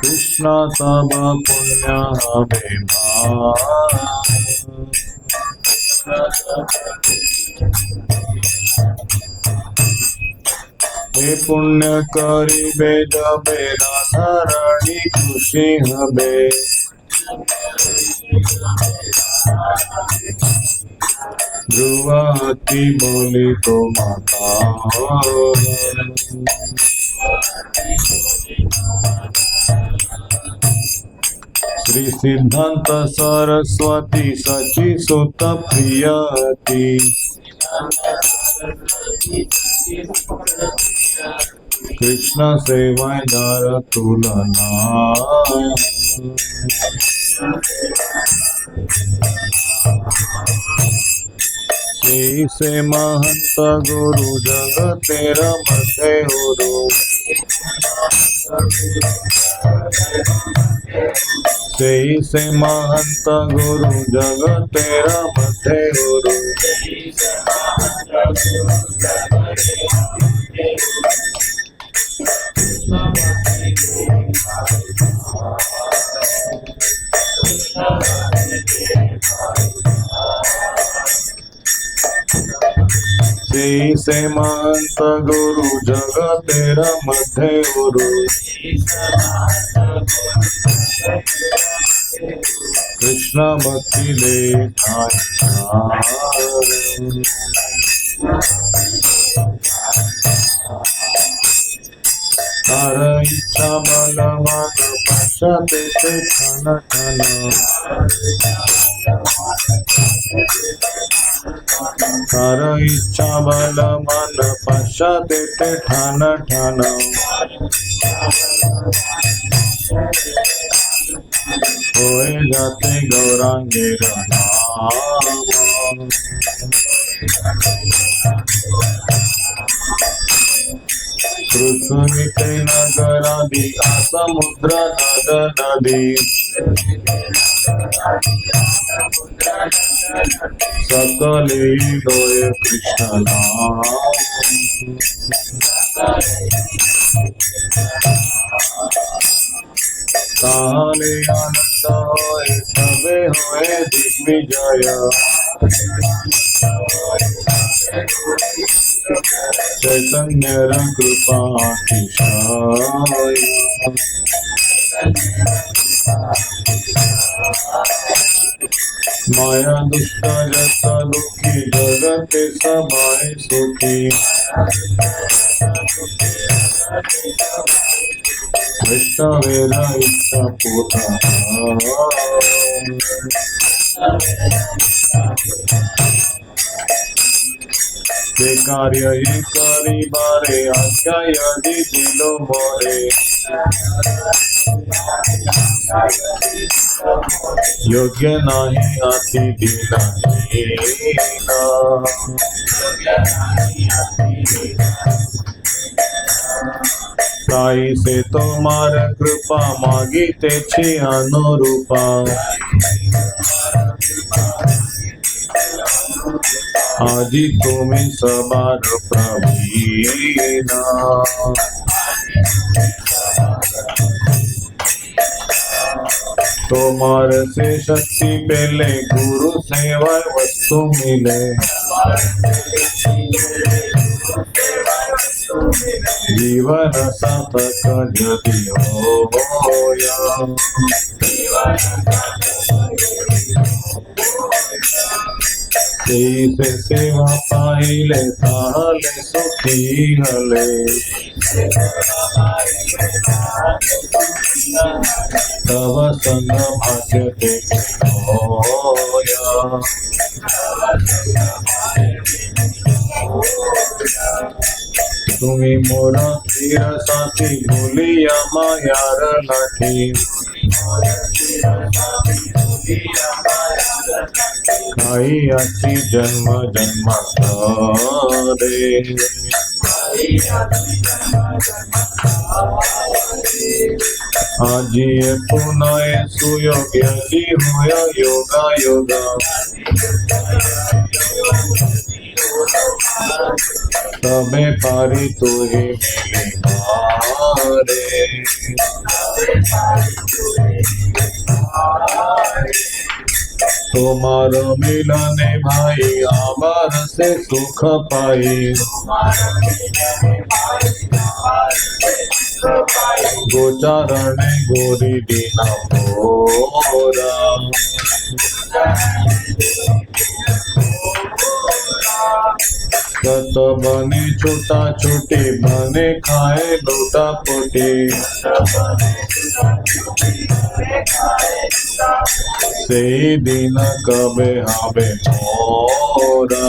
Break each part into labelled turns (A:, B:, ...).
A: कृष्ण सब पुण्य हमें हे पुण्य करिबे जबे राधारणी खुशी हबे ध्रुवती बोली तो माता श्री सिद्धांत सरस्वती सची सुत प्रियती कृष्ण सेवादार तुलना से महंत गुरु जगतेर मध्य गुरु से महंत गुरु जगतेर मध्य गुरु से महंत गुरु जगतेर मध्य गुरु कृष्ण भक्ति ले तार इच्छा बलवान पश्चाते ठन ठन तार इच्छा बल मन पश्चाते ठन ठन होए जाते गौरांगे नाम पृथ्वी नगरादि समुद्र नद नदी सकले लोय कृष्ण नाम ताले आनंद होए सबे होए दिग्विजय चैतन्य कृपा माया दुष्ट जत दुखी जगत सबाय सुखी वैष्णवेर इच्छा पूता ते कार्य ही करी बारे आज्ञा यदि दिलो मोरे योग्य नहीं अति दीना ताई से तुम्हार कृपा मागीते छी अनुरूपा आदि तुम्हें सबार प्रवीणा तोमार से शक्ति पहले गुरु सेवा वस्तु मिले जीवन सार्थक यदि होया से सेवा पाइले ताले सुखी हले तव संग भाग्य देखे होया तुम्ही मोर धीर साथी भूलिया मायार लाठी खाई अच्छी जन्म जन्मांतरे आजी पुनः सुयोग्य जी होया योगा योगा सबे पारी तू ही मिले हारे। तुम्हारो मिलने भाई आबार से सुख पाई। गोचारण गोरी दीना मोरा। सत बने छोटा छोटी बने खाए लोटा पोटी। से दिन कबे हवे मोरा।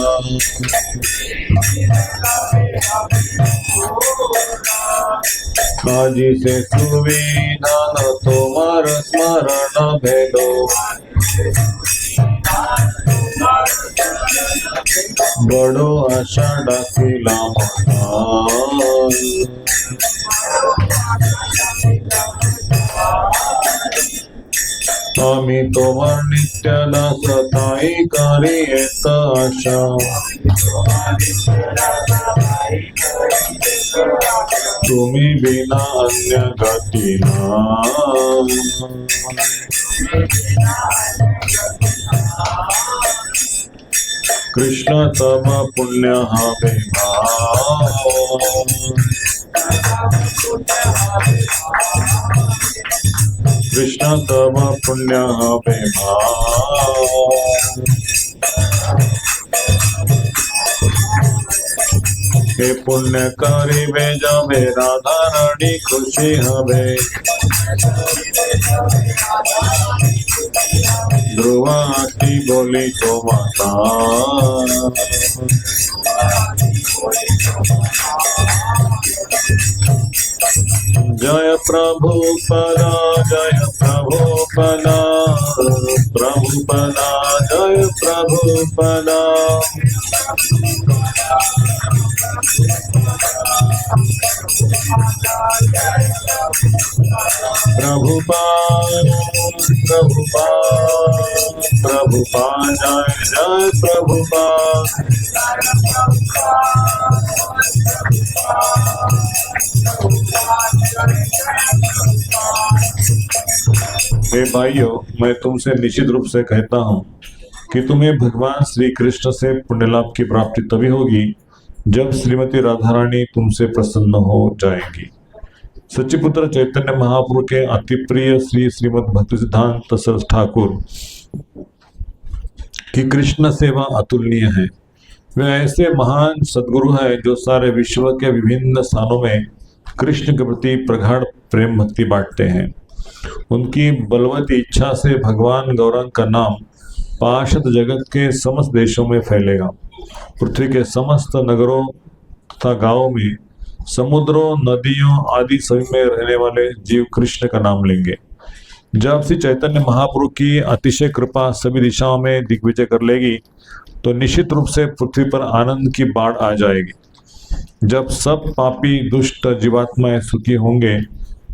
A: काजी से सुविधा न तुम्हार स्मरण भेदो। बड़ो आशा डाकिला आमी तोमार नित्य दास ताई करी एक आशा। तुमी बिना अन्य गति ना। कृष्ण तब पुण्य हवे कृष्ण तब पुण्य हवे हे पुण्य करिबे जबे राधा रानी खुशी हवे। ध्रुवाती बोली तो माता जय प्रभुपदा जय प्रभुपदा प्रभुपदा जय प्रभुपदा। प्रभुपाद प्रभुपाद प्रभुपाद जय जय प्रभुपाद। हे भाइयों, मैं तुमसे निश्चित रूप से कहता हूँ कि तुम्हें भगवान श्री कृष्ण से पुण्य लाभ की प्राप्ति तभी होगी जब श्रीमती राधा रानी तुमसे प्रसन्न हो जाएंगी। सच्चिपुत्र चैतन्य महाप्रभु के अति प्रिय श्री श्रीमद भक्ति सिद्धांत सरस्वती ठाकुर की कृष्ण सेवा अतुलनीय है। वे ऐसे महान सदगुरु हैं जो सारे विश्व के विभिन्न स्थानों में कृष्ण के प्रति प्रगाढ़ प्रेम भक्ति बांटते हैं। उनकी बलवती इच्छा से भगवान गौरांग का नाम पाशद जगत के समस्त देशों में फैलेगा। पृथ्वी के समस्त नगरों तथा गांवों में, समुद्रों, नदियों आदि सभी में रहने वाले जीव कृष्ण का नाम लेंगे। जब श्री चैतन्य महाप्रभु की अतिशय कृपा सभी दिशाओं में दिग्विजय कर लेगी तो निश्चित रूप से पृथ्वी पर आनंद की बाढ़ आ जाएगी। जब सब पापी दुष्ट जीवात्माएं सुखी होंगे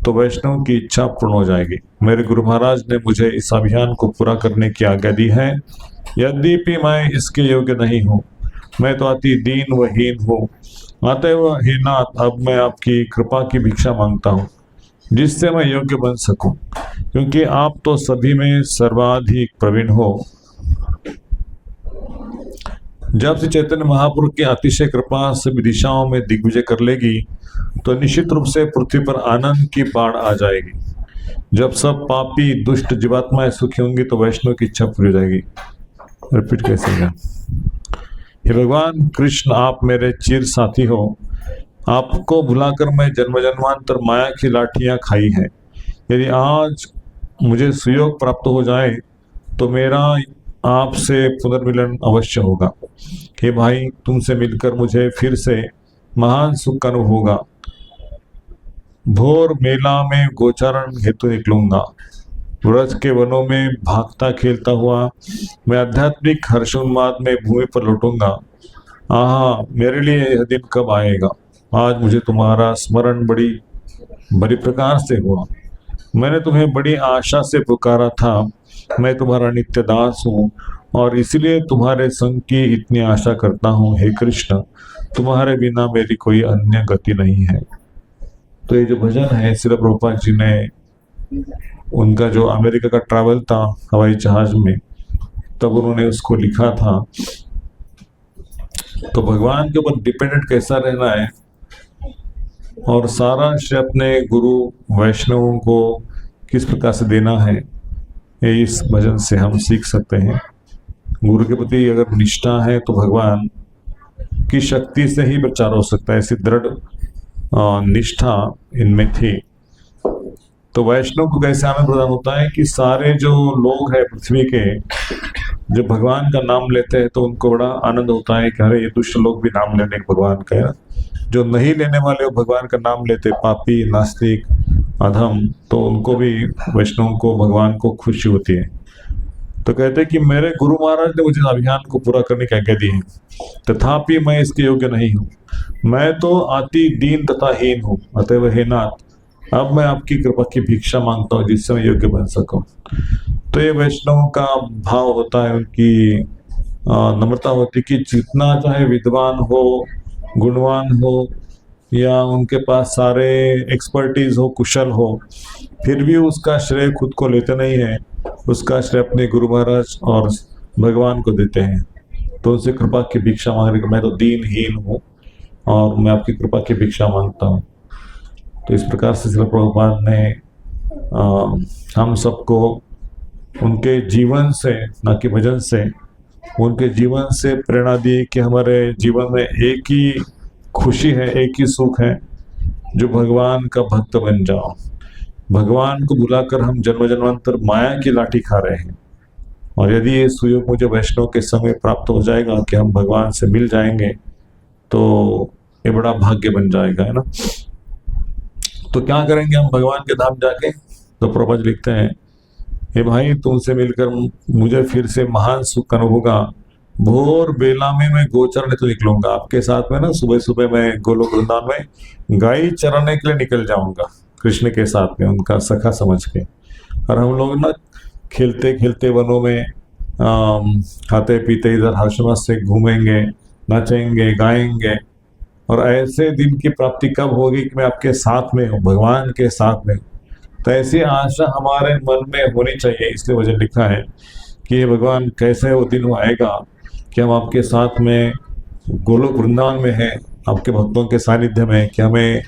A: तो वैष्णव की इच्छा पूर्ण हो जाएगी। मेरे गुरु महाराज ने मुझे इस अभियान को पूरा करने की आज्ञा दी है। यद्यपि मैं इसके योग्य नहीं हूँ, मैं तो अति दीन व हीन हूँ। अतएव हे नाथ, अब मैं आपकी कृपा की भिक्षा मांगता हूँ जिससे मैं योग्य बन सकूं, क्योंकि आप तो सभी में सर्वाधिक प्रवीण हो। जब श्री चैतन्य महाप्रभु की अतिशय कृपा सभी दिशाओं में दिग्विजय कर लेगी तो निश्चित रूप से पृथ्वी पर आनंद की बाढ़ आ जाएगी। जब सब पापी दुष्ट जीवात्माएं सुखी होंगी तो वैष्णव की इच्छा पूरी हो जाएगी। रिपीट कैसे गया? हे भगवान कृष्ण, आप मेरे चिर साथी हो। आपको भुलाकर मैं जन्म जन्मांतर माया की लाठियां खाई है। यदि आज मुझे सुयोग प्राप्त हो जाए तो मेरा आपसे पुनर्मिलन अवश्य होगा। हे भाई, तुमसे मिलकर मुझे फिर से महान सुख का अनुभव होगा। भोर मेला में गोचारण हेतु निकलूंगा। व्रज के वनों में भागता खेलता हुआ मैं आध्यात्मिक हर्षोन्माद में भूमि पर लौटूंगा। आहा, मेरे लिए यह दिन कब आएगा। आज मुझे तुम्हारा स्मरण बड़ी प्रकार से हुआ। मैंने तुम्हें बड़ी आशा से पुकारा था। मैं तुम्हारा नित्य दास हूँ और इसलिए तुम्हारे संग की इतनी आशा करता हूँ। हे कृष्ण, तुम्हारे बिना मेरी कोई अन्य गति नहीं है। तो ये जो भजन है श्रील प्रभुपाद जी ने, उनका जो अमेरिका का ट्रैवल था हवाई जहाज में, तब उन्होंने उसको लिखा था। तो भगवान के ऊपर डिपेंडेंट कैसा रहना है और सारा श्रेय अपने गुरु वैष्णवों को किस प्रकार से देना है, ये इस भजन से हम सीख सकते हैं। गुरु के प्रति अगर निष्ठा है तो भगवान की शक्ति से ही प्रचार हो सकता है, ऐसी दृढ़ निष्ठा इनमें थी। तो वैष्णव को कैसे आनंद प्रदान होता है कि सारे जो लोग हैं पृथ्वी के, जो भगवान का नाम लेते हैं तो उनको बड़ा आनंद होता है कि अरे ये दुष्ट लोग भी नाम लेने भगवान का है। जो नहीं लेने वाले भगवान का नाम लेते, पापी, नास्तिक, अधम, तो उनको भी, वैष्णव को, भगवान को खुशी होती है। तो कहते हैं कि मेरे गुरु महाराज ने मुझे अभियान को पूरा करने की आज्ञा दी है, तथापि मैं इसके योग्य नहीं हूँ। मैं तो अति दीन तथा हीन हूँ, अतएव हे नाथ, अब मैं आपकी कृपा की भिक्षा मांगता हूँ जिससे मैं योग्य बन सकूं। तो ये वैष्णव का भाव होता है, उनकी नम्रता होती है कि जितना चाहे विद्वान हो, गुणवान हो, या उनके पास सारे एक्सपर्टीज हो, कुशल हो, फिर भी उसका श्रेय खुद को लेते नहीं है, उसका श्रेय अपने गुरु महाराज और भगवान को देते हैं। तो उनसे कृपा की भिक्षा मांगने का, मैं तो दीनहीन हूँ और मैं आपकी कृपा की भिक्षा मांगता हूँ। तो इस प्रकार से श्रील प्रभुपाद ने हम सबको उनके जीवन से, न कि भजन से, उनके जीवन से प्रेरणा दी कि हमारे जीवन में एक ही खुशी है, एक ही सुख है, जो भगवान का भक्त बन जाओ। भगवान को भुलाकर हम जन्म जन्मांतर माया की लाठी खा रहे हैं, और यदि ये सुयोग मुझे वैष्णव के समय प्राप्त हो जाएगा कि हम भगवान से मिल जाएंगे, तो ये बड़ा भाग्य बन जाएगा, है ना। तो क्या करेंगे हम भगवान के धाम जाके? तो प्रभुपाद लिखते हैं, हे भाई, तुमसे मिलकर मुझे फिर से महान सुख अनुभव होगा। भोर बेला में मैं गोचरने तो निकलूंगा आपके साथ में ना। सुबह सुबह मैं गोलोक वृंदावन में गाय चराने के लिए निकल जाऊंगा कृष्ण के साथ में, उनका सखा समझ के। और हम लोग ना खेलते खेलते वनों में खाते पीते इधर हर्षमस से घूमेंगे, नाचेंगे, गाएंगे। और ऐसे दिन की प्राप्ति कब होगी कि मैं आपके साथ में हूँ, भगवान के साथ में। तो ऐसी आशा हमारे मन में होनी चाहिए। इसलिए वजह लिखा है कि ये भगवान, कैसे वो दिन आएगा कि हम आपके साथ में गोलोक वृंदावन में हैं, आपके भक्तों के सानिध्य में, कि हमें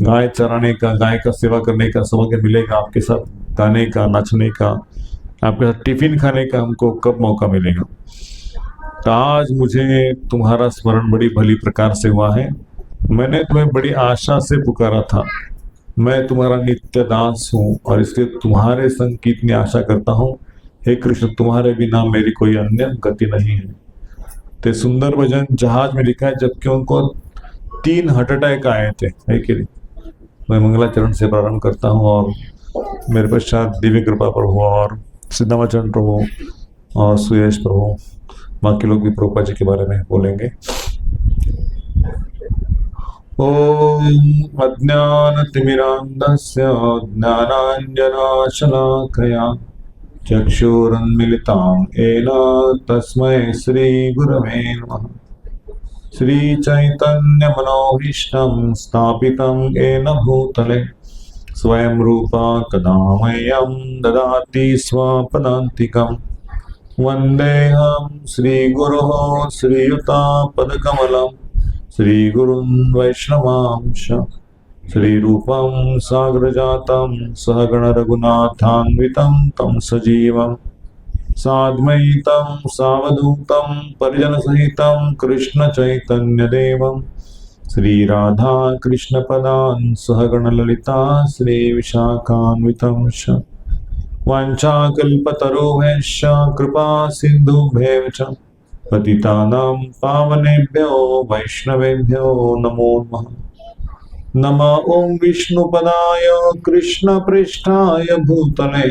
A: गाय चराने का, गाय का सेवा करने का सौभाग्य मिलेगा, आपके साथ गाने का, नाचने का, आपके साथ टिफिन खाने का हमको कब मौका मिलेगा। तो आज मुझे तुम्हारा स्मरण बड़ी भली प्रकार से हुआ है। मैंने तुम्हें बड़ी आशा से पुकारा था। मैं तुम्हारा नित्य दास हूँ और इसलिए तुम्हारे संग की इतनी आशा करता हूँ। हे कृष्ण, तुम्हारे बिना मेरी कोई अन्य गति नहीं है। तो सुंदर भजन जहाज में लिखा है, जबकि उनको 3 हार्ट अटैक आए थे, है कि नहीं। मैं मंगलाचरण से प्रारंभ करता हूँ और मेरे पश्चात दिव्य कृपा प्रभु और सिद्धामाचरण प्रभु और सुयश प्रभु, बाकी लोग भी प्रभुपाद जी के बारे में बोलेंगे। ओम अज्ञानतिमिरान्धस्य ज्ञानाञ्जनशलाकया चक्षुरुन्मिलितं येन तस्मै श्रीगुरवे नमः। श्रीचैतन्यमनोभीष्टं स्थापितं येन भूतले स्वयं रूपा कदा मह्यं ददाति स्वपदान्तिकम्। वन्देऽहं श्रीगुरोः श्रीयुतापदकमलं श्रीगुरुं वैष्णवांश श्रीरूपं साग्रजातं सहगण रघुनाथान्वितं तं सजीवं साद्वैतं सावधूतं परिजनसहितं कृष्णचैतन्यदेवं श्रीराधा कृष्णपदान् सहगण ललिता श्रीविशाखान्वितं च। वाञ्छाकल्पतरुभ्यश्च कृपा सिन्धुभ्येव च पतितानां पावनेभ्यो वैष्णवेभ्यो नमो नमः। नमः ओं विष्णुपदाय कृष्णपृष्ठाय भूतले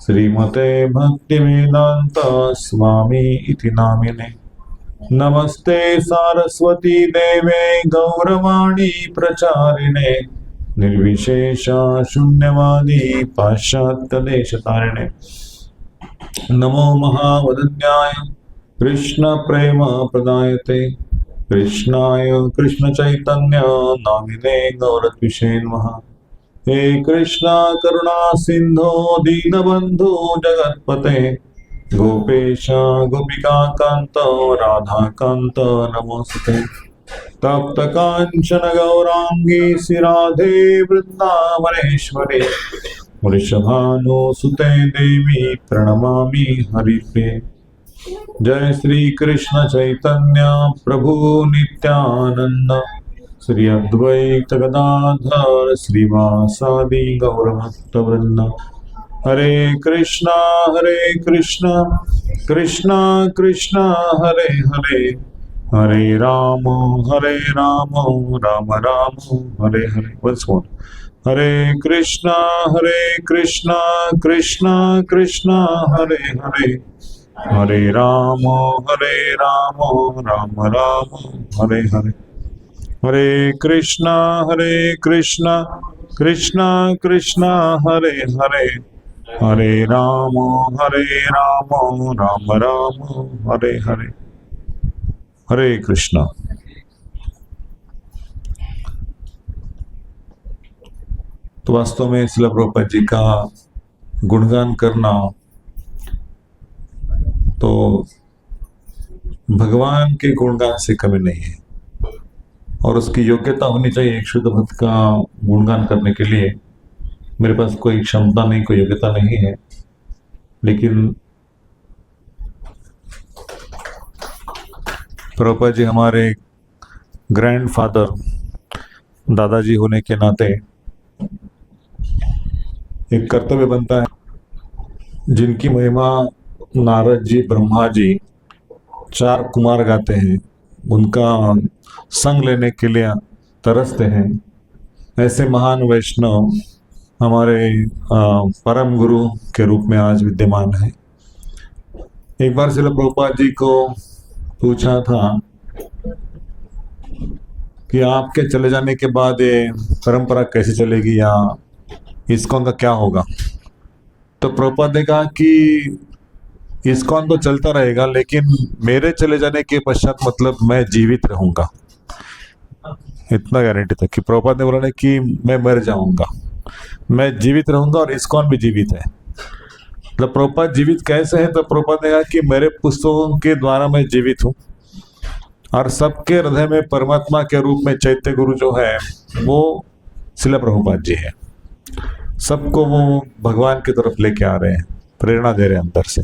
A: श्रीमते भक्तिवेदान्त स्वामी इति नामिने। नमस्ते सारस्वती देवे गौरवाणी प्रचारिणे निर्विशेष शून्यवादी पाश्चात्यदेशतारिणे। नमो महावदन्याय कृष्ण प्रेम प्रदायते कृष्णाय कृष्ण चैतन्य नामिने गौरत्विषे नमः। हे कृष्णा करुणा सिंधो दीनबंधु जगत्पते गोपेश गोपिका कांत राधा कांत नमोस्तुते। तप्त कांचन गौरांगी श्रीराधे वृंदावनेश्वरी वृषभानुसुते देवी प्रणमामि हरिप्रिये। जय श्री कृष्ण चैतन्य प्रभु नित्यानंद श्री अद्वैत गदाधर श्रीवासादि गौरभक्तवृंद। हरे कृष्णा कृष्णा कृष्णा हरे हरे, हरे राम राम राम हरे हरे। Once more. हरे कृष्णा कृष्णा कृष्णा हरे हरे, हरे राम राम राम हरे हरे। हरे कृष्णा कृष्णा कृष्णा हरे हरे, हरे राम राम राम हरे हरे। हरे कृष्णा। तो वास्तव में श्रील प्रभुपाद जी का गुणगान करना तो भगवान के गुणगान से कमी नहीं है, और उसकी योग्यता होनी चाहिए। एक शुद्ध भक्त का गुणगान करने के लिए मेरे पास कोई क्षमता नहीं, कोई योग्यता नहीं है, लेकिन प्रभुपाद जी हमारे ग्रैंडफादर दादाजी होने के नाते एक कर्तव्य बनता है। जिनकी महिमा नारद जी, ब्रह्मा जी, 4 कुमार गाते हैं, उनका संग लेने के लिए तरसते हैं, ऐसे महान वैष्णव हमारे परम गुरु के रूप में आज विद्यमान है। एक बार श्रील प्रभुपाद जी को पूछा था कि आपके चले जाने के बाद ये परंपरा कैसे चलेगी, या इस्कॉन का क्या होगा। तो प्रभुपाद ने कहा कि इस्कॉन तो चलता रहेगा, लेकिन मेरे चले जाने के पश्चात मतलब मैं जीवित रहूंगा, इतना गारंटी था। कि प्रभुपाद ने बोला कि मैं मर जाऊंगा, मैं जीवित रहूंगा और इस्कॉन भी जीवित है। मतलब प्रभुपाद जीवित कैसे है, तो प्रभुपाद ने कहा कि मेरे पुस्तकों के द्वारा मैं जीवित हूँ, और सबके हृदय में परमात्मा के रूप में चैत्य गुरु जो है वो श्रील प्रभुपाद जी है। सबको वो भगवान की तरफ लेके आ रहे हैं, प्रेरणा दे रहे हैं अंदर से।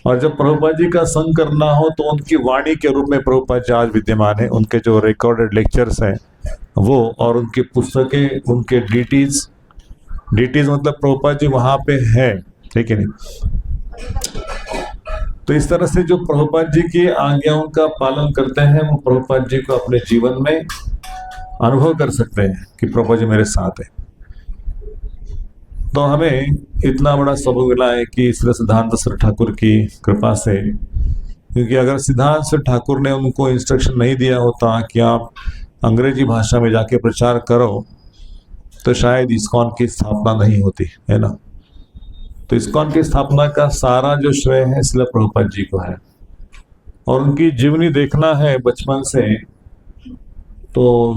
A: और जब प्रभुपाद जी का संग करना हो तो उनकी वाणी के रूप में प्रभुपाद जी आज विद्यमान है। उनके जो रिकॉर्डेड लेक्चर्स हैं वो, और उनकी पुस्तकें, उनके डीटीज मतलब प्रभुपाद जी वहाँ पे है, ठीक है नहीं। तो इस तरह से जो प्रभुपाद जी की आज्ञाओं का पालन करते हैं वो प्रभुपाद जी को अपने जीवन में अनुभव कर सकते हैं कि प्रभुपाद जी मेरे साथ है। तो हमें इतना बड़ा सौभाग्य मिला है कि श्री सिद्धांत सर ठाकुर की कृपा से, क्योंकि अगर सिद्धांत सर ठाकुर ने उनको इंस्ट्रक्शन नहीं दिया होता कि आप अंग्रेजी भाषा में जाके प्रचार करो, तो शायद इस्कॉन की स्थापना नहीं होती, है ना। तो इस्कॉन की स्थापना का सारा जो श्रेय है श्रील प्रभुपाद जी को है। और उनकी जीवनी देखना है बचपन से, तो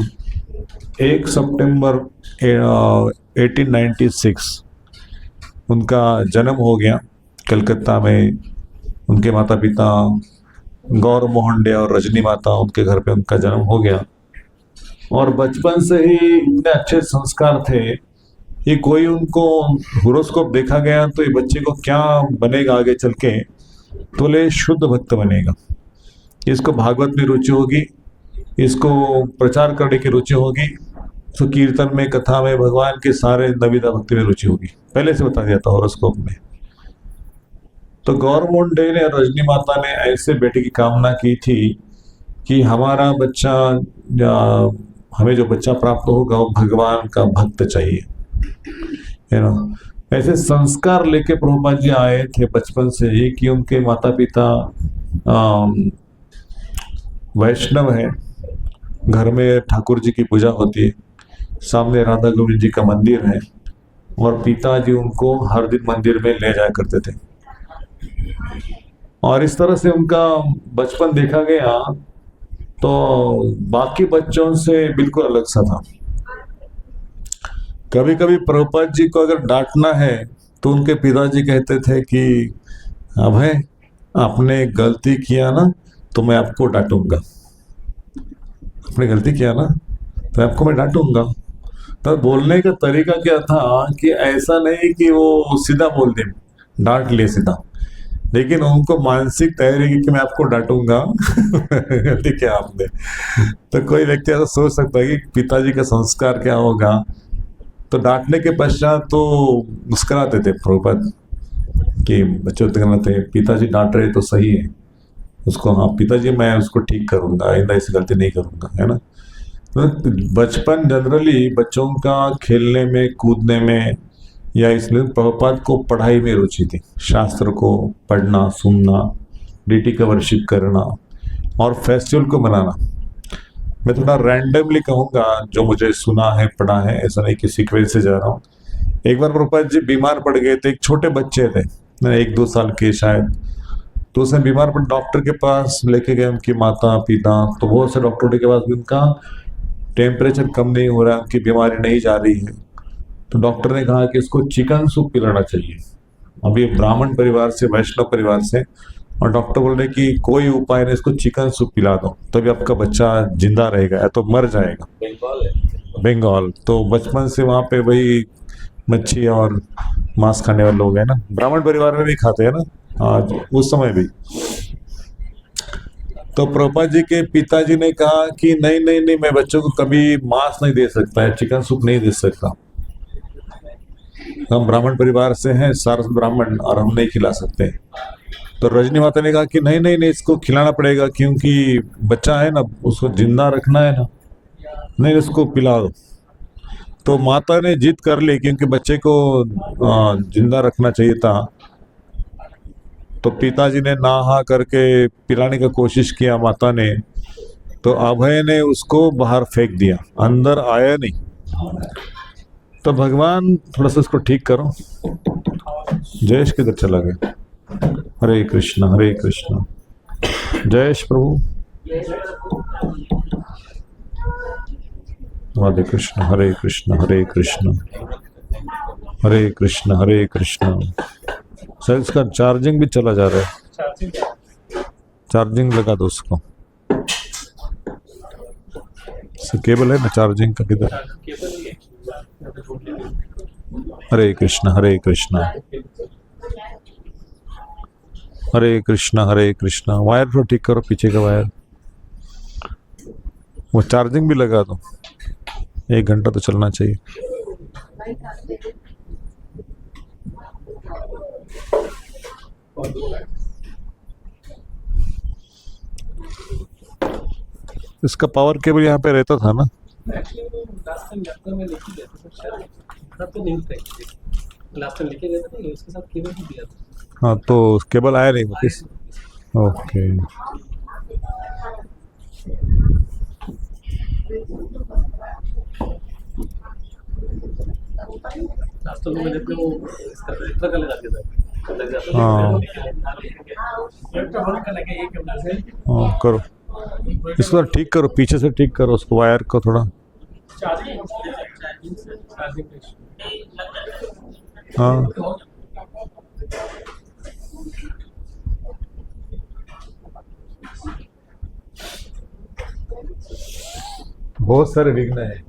A: 1 सितंबर 1896 उनका जन्म हो गया कलकत्ता में। उनके माता पिता गौर मोहन डे और रजनी माता, उनके घर पे उनका जन्म हो गया। और बचपन से ही इतने अच्छे संस्कार थे कि कोई उनको होरोस्कोप देखा गया तो ये बच्चे को क्या बनेगा आगे चल के, तो ले शुद्ध भक्त बनेगा, इसको भागवत में रुचि होगी, इसको प्रचार करने की रुचि होगी, तो कीर्तन में, कथा में, भगवान के सारे नविदा भक्ति में रुचि होगी, पहले से बता दिया था होरोस्कोप में। तो गौरमोहन डे ने, रजनी माता ने ऐसे बेटे की कामना की थी कि हमारा बच्चा, हमें जो बच्चा प्राप्त होगा वो भगवान का भक्त चाहिए, है ना। ऐसे संस्कार लेके प्रभुपाद जी आए थे बचपन से ही कि उनके माता पिता वैष्णव है, घर में ठाकुर जी की पूजा होती है, सामने राधा गोविंद जी का मंदिर है, और पिताजी उनको हर दिन मंदिर में ले जाया करते थे। और इस तरह से उनका बचपन देखा गया तो बाकी बच्चों से बिल्कुल अलग सा था। कभी कभी प्रभुपाद जी को अगर डांटना है तो उनके पिताजी कहते थे कि अभय, आपने गलती किया ना तो मैं आपको डांटूंगा, आपने गलती किया ना तो आपको मैं डांटूंगा। तो बोलने का तरीका क्या था कि ऐसा नहीं कि वो सीधा बोल दे, डांट ले सीधा, लेकिन उनको मानसिक तैयारी की कि मैं आपको डांटूंगा गलती किया आपने। तो कोई व्यक्ति ऐसा सोच सकता है कि पिताजी का संस्कार क्या होगा। तो डांटने के पश्चात तो मुस्कुराते थे प्रभुपाद कि बच्चों तो कहना थे, पिताजी डांट रहे तो सही है उसको, हाँ पिताजी मैं उसको ठीक करूंगा, आइंदा ऐसी गलती नहीं करूंगा, है ना। तो बचपन जनरली बच्चों का खेलने में, कूदने में, या इसलिए प्रभुपाद को पढ़ाई में रुचि थी, शास्त्र को पढ़ना, सुनना, डीटी का वर्शिप करना और फेस्टिवल को मनाना। मैं थोड़ा रैंडमली कहूँगा जो मुझे सुना है, पढ़ा है, ऐसा नहीं कि सीक्वेंस से जा रहा हूँ। एक बार प्रभुपाद जी बीमार पड़ गए थे, एक छोटे बच्चे थे, 1-2 साल के शायद। तो उसने बीमार पड़, डॉक्टर के पास लेके गए उनकी माता पिता। तो बहुत से डॉक्टरों के पास भी उनका टेम्परेचर कम नहीं हो रहा है, उनकी बीमारी नहीं जा रही है। तो डॉक्टर ने कहा कि इसको चिकन सूप पिलाना चाहिए। अभी ब्राह्मण परिवार से, वैष्णव परिवार से, और डॉक्टर बोल रहे कि कोई उपाय नहीं, इसको चिकन सूप पिला दो तभी आपका बच्चा जिंदा रहेगा या तो मर जाएगा। बंगाल तो बचपन से वहाँ पे वही मच्छी और मांस खाने वाले लोग हैं ना, ब्राह्मण परिवार में भी खाते हैं ना आज, उस समय भी। तो प्रभुपाद जी के पिताजी ने कहा कि नहीं नहीं नहीं, मैं बच्चों को कभी मांस नहीं दे सकता है, चिकन सूप नहीं दे सकता, हम ब्राह्मण परिवार से हैं, सारस ब्राह्मण, और हम नहीं खिला सकते। तो रजनी माता ने कहा कि नहीं नहीं नहीं, इसको खिलाना पड़ेगा क्योंकि बच्चा है ना, उसको जिंदा रखना है ना, नहीं इसको पिला दो। तो माता ने जिद कर ली क्योंकि बच्चे को जिंदा रखना चाहिए था। तो पिताजी ने ना हा करके पिलाने का कोशिश किया माता ने, तो अभय ने उसको बाहर फेंक दिया, अंदर आया नहीं। तो भगवान थोड़ा सा इसको ठीक करो। जयेश किधर चला गया? हरे कृष्णा हरे कृष्णा। जयेश प्रभु, राधे कृष्ण, हरे कृष्ण हरे कृष्ण, हरे कृष्ण हरे कृष्ण। सर इसका चार्जिंग भी चला जा रहा है, चार्जिंग लगा दो उसको। केबल है ना चार्जिंग का, किधर? हरे कृष्ण हरे कृष्ण, हरे कृष्ण हरे कृष्ण। वायर तो ठीक करो, पीछे का वायर, वो चार्जिंग भी लगा दो, 1 घंटा तो चलना चाहिए। इसका पावर केबल यहाँ पे रहता था ना? हाँ तो केबल आया नहीं वापिस। ओके हाँ करो, इसको ठीक करो, पीछे से ठीक करो उसको, वायर को थोड़ा। हाँ बहुत सारे विघ्न है।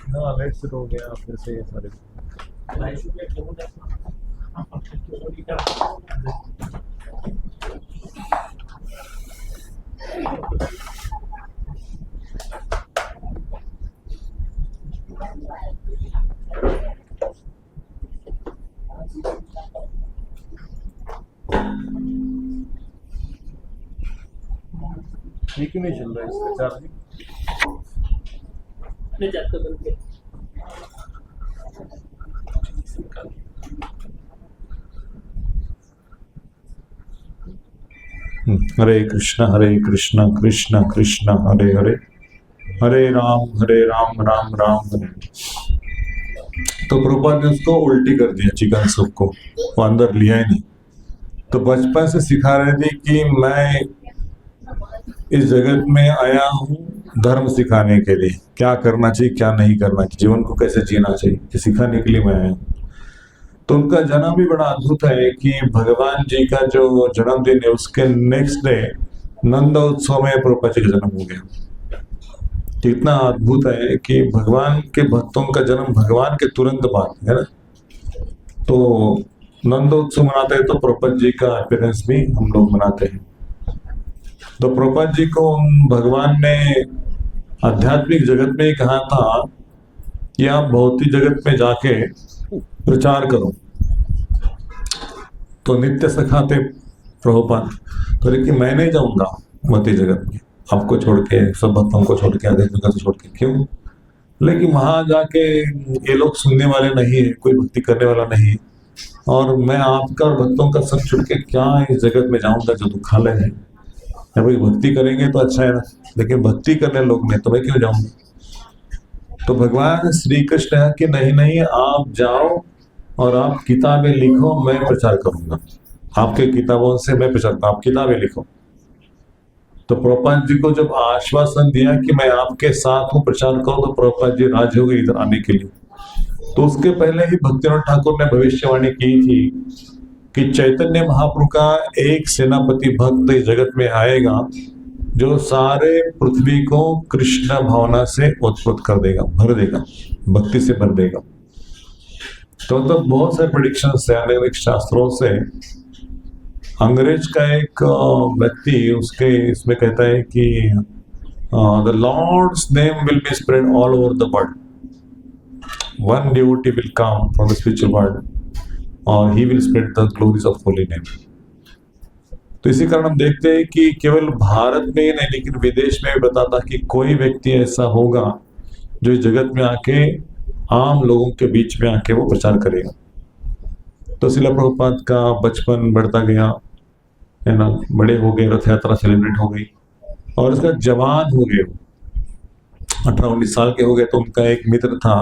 A: हाँ लाइट से हो गया, फिर से ये सारे। ठीक ही नहीं चल रहा है इसका चार्जिंग। हरे कृष्ण कृष्ण कृष्ण हरे हरे, हरे राम राम राम हरे। तो प्रभुपाद ने उसको उल्टी कर दिया चिकन सूप को, वो अंदर लिया ही नहीं। तो बचपन से सिखा रहे थे कि मैं इस जगत में आया हूँ धर्म सिखाने के लिए, क्या करना चाहिए क्या नहीं करना चाहिए, जीवन को कैसे जीना चाहिए, ये सिखाने के लिए मैं आया हूँ। तो उनका जन्म भी बड़ा अद्भुत है कि भगवान जी का जो जन्मदिन है उसके नेक्स्ट डे नंद उत्सव में प्रभुपाद जी का जन्म हो गया। कितना अद्भुत है कि भगवान के भक्तों का जन्म भगवान के तुरंत बाद है ना। तो नंद उत्सव मनाते हैं तो प्रभुपाद जी का अपीयरेंस भी हम लोग मनाते हैं। तो प्रभुपाद जी को भगवान ने आध्यात्मिक जगत में ही कहा था कि आप भौतिक जगत में जाके प्रचार करो। तो नित्य सखा थे प्रभुपाद, तो लेकिन मैं नहीं जाऊंगा भौतिक जगत में, आपको छोड़ के, सब भक्तों को छोड़ के, आध्यात्मिक को छोड़ के। क्यों? लेकिन वहां जाके ये लोग सुनने वाले नहीं है, कोई भक्ति करने वाला नहीं है, और मैं आपका और भक्तों का संग छोड़ के क्या इस जगत में जाऊंगा जो दुखालय है। भाई भक्ति करेंगे तो अच्छा है ना, लेकिन भक्ति करने लोग नहीं तो मैं क्यों जाऊंगा। तो भगवान श्री कृष्ण है कि नहीं नहीं, आप जाओ और आप किताबें लिखो, मैं प्रचार करूंगा, आपके किताबों से मैं प्रचार करूंगा, आप किताबें लिखो। तो प्रभुपाद जी को जब आश्वासन दिया कि मैं आपके साथ हूँ, प्रचार करो, तो प्रभुपाद जी राजी हो गए इधर आने के लिए। तो उसके पहले ही भक्तिनाथ ठाकुर ने भविष्यवाणी की थी कि चैतन्य महाप्रभु का एक सेनापति भक्त इस जगत में आएगा जो सारे पृथ्वी को कृष्ण भावना से उत्पन्न कर देगा, भर देगा, भक्ति से भर देगा। तो मतलब बहुत सारे प्रेडिक्शन है अनेक शास्त्रों से। अंग्रेज का एक व्यक्ति उसके इसमें कहता है कि the lord's name will be spread all over the world, one devotee will come from the spiritual world और he will spread the glories of holy name. तो इसी कारण हम देखते हैं कि केवल भारत में ही नहीं लेकिन विदेश में भी बताता कि कोई व्यक्ति ऐसा होगा जो इस जगत में आके आम लोगों के बीच में आके वो प्रचार करेगा। तो शिला प्रभुपाद का बचपन बढ़ता गया है ना, बड़े हो गए, रथ यात्रा सेलिब्रेट हो गई और उसका जवान हो गए, 18-19 साल के हो गए। तो उनका एक मित्र था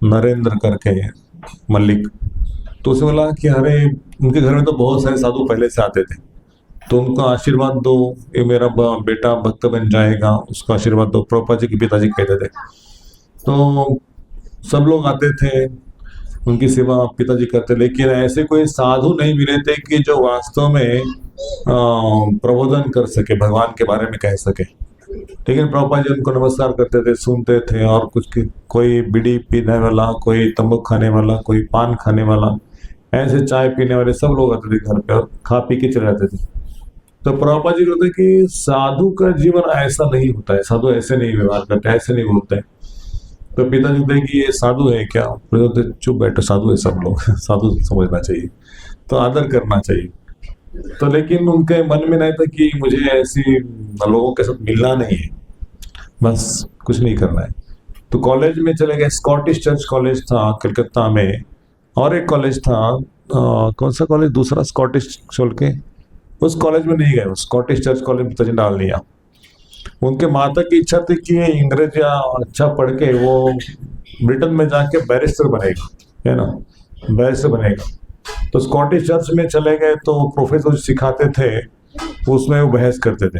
A: नरेंद्र करके मल्लिक, तो उसे बोला कि अरे उनके घर में तो बहुत सारे साधु पहले से आते थे, तो उनको आशीर्वाद दो, ये मेरा बेटा भक्त बन जाएगा, उसको आशीर्वाद दो। प्रभुपाद जी के पिताजी कहते थे। तो सब लोग आते थे, उनकी सेवा पिताजी करते, लेकिन ऐसे कोई साधु नहीं मिले थे कि जो वास्तव में प्रबोधन कर सके, भगवान के बारे में कह सके। लेकिन प्रभुपाद जी उनको नमस्कार करते थे, सुनते थे, और कोई बीड़ी पीने वाला, कोई तंबाकू खाने वाला, कोई पान खाने वाला, ऐसे चाय पीने वाले सब लोग आते थे घर पे और खा पी के चले जाते थे। तो प्रभुपाद जी कहते कि साधु का जीवन ऐसा नहीं होता है, साधु ऐसे नहीं व्यवहार करते, ऐसे नहीं बोलते हैं। तो पिताजी कहते कि ये साधु है क्या? चुप बैठो, साधु है सब लोग साधु समझना चाहिए, तो आदर करना चाहिए। तो लेकिन उनके मन में नहीं था कि मुझे ऐसी लोगों के साथ मिलना नहीं है, बस कुछ नहीं करना है। तो कॉलेज में चले गए, स्कॉटिश चर्च कॉलेज था कलकत्ता में, और एक कॉलेज था कौन सा कॉलेज दूसरा स्कॉटिश छोड़ के, उस कॉलेज में नहीं गए, स्कॉटिश चर्च कॉलेज में पिताजी डाल दिया। उनके माता की इच्छा थी कि अंग्रेज या अच्छा पढ़ के वो ब्रिटेन में जाके बैरिस्टर बनेगा, है ना, बैरिस्टर बनेगा। तो स्कॉटिश चर्च में चले गए, तो प्रोफेसर सिखाते थे उसमें वो बहस करते थे,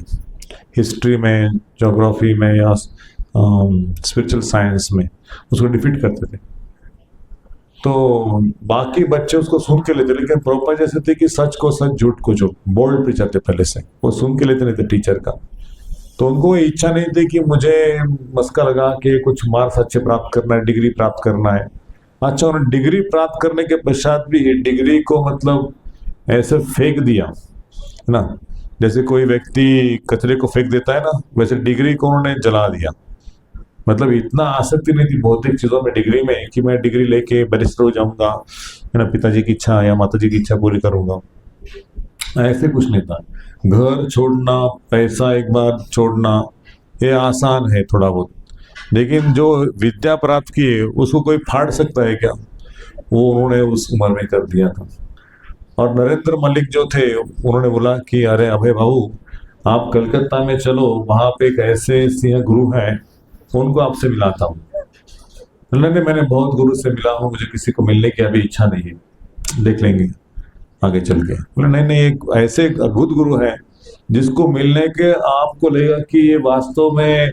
A: हिस्ट्री में, ज्योग्राफी में या स्पिरिचुअल साइंस में उसको डिफीट करते थे। तो बाकी बच्चे उसको सुन के लेते, लेकिन प्रभुपाद जैसे थे कि सच को सच, झूठ को झूठ, बोल्ड प्रीचर थे पहले से, वो सुन के लेते नहीं थे टीचर का। तो उनको इच्छा नहीं थी कि मुझे मस्का लगा के कुछ मार्क्स अच्छे प्राप्त करना है, डिग्री प्राप्त करना है। अच्छा, उन्होंने डिग्री प्राप्त करने के पश्चात भी डिग्री को मतलब ऐसे फेंक दिया, है ना, जैसे कोई व्यक्ति कचरे को फेंक देता है ना, वैसे डिग्री को उन्होंने जला दिया। मतलब इतना आसक्ति नहीं थी भौतिक चीजों में, डिग्री में, कि मैं डिग्री लेके बैरिस्टर हो जाऊंगा, है ना, पिताजी की इच्छा या माताजी की इच्छा पूरी करूंगा, ऐसे कुछ नहीं था। घर छोड़ना, पैसा एक बार छोड़ना, ये आसान है थोड़ा बहुत, लेकिन जो विद्या प्राप्त की है उसको कोई फाड़ सकता है क्या? वो उन्होंने उस उम्र में कर दिया था। और नरेंद्र मलिक जो थे उन्होंने बोला कि अरे अभय बाबू, आप कलकत्ता में चलो, वहां पे एक ऐसे सिंह गुरु हैं, उनको आपसे मिलाता हूँ। मैंने बहुत गुरु से मिला हूँ, मुझे किसी को मिलने की अभी इच्छा नहीं है, देख लेंगे। आगे चल के। बोले नहीं नहीं, एक ऐसे अद्भुत गुरु है जिसको मिलने के आपको लगेगा कि ये वास्तव में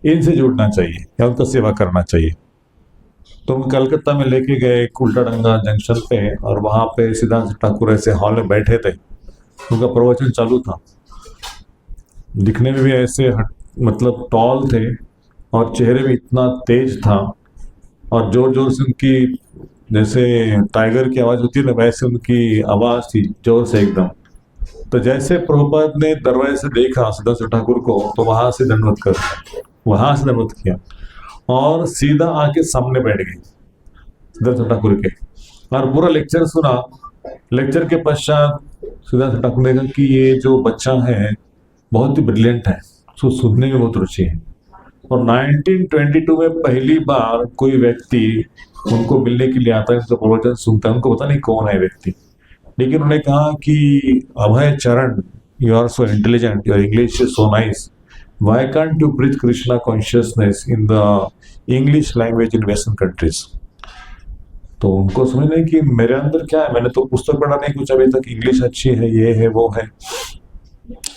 A: इनसे जुड़ना चाहिए या उनका सेवा करना चाहिए। तो हम कलकत्ता में लेके गए एक उल्टाडंगा जंक्शन पे, और वहां पे सिद्धांत ठाकुर ऐसे हॉल में बैठे थे, उनका प्रवचन चालू था। दिखने में भी ऐसे मतलब टॉल थे, और चेहरे में इतना तेज था, और जोर जोर से उनकी, जैसे टाइगर की आवाज होती है ना, वैसे उनकी आवाज थी, जोर से एकदम। तो जैसे प्रभुपाद ने दरवाजे से देखा सिद्धांत ठाकुर को, तो वहां से दंडवत किया और सीधा आके सामने बैठ गए सिद्धार्थ ठाकुर के, और पूरा लेक्चर सुना। लेक्चर के पश्चात सिद्धार्थ ठाकुर ने कहा कि ये जो बच्चा है बहुत ही ब्रिलियंट है, उसको सुनने में बहुत रुचि है। और 1922 में पहली बार कोई व्यक्ति उनको मिलने के लिए आता है, उनका प्रवचन सुनता है। उनको पता नहीं कौन है व्यक्ति, लेकिन उन्होंने कहा कि Abhay Charan, you are so intelligent, your English is so nice, why can't you preach Krishna consciousness in the English language in Western countries? तो उनको समझ नहीं कि मेरे अंदर क्या है, मैंने तो पुस्तक पढ़ा नहीं कुछ अभी तक, इंग्लिश अच्छी है, ये है वो है।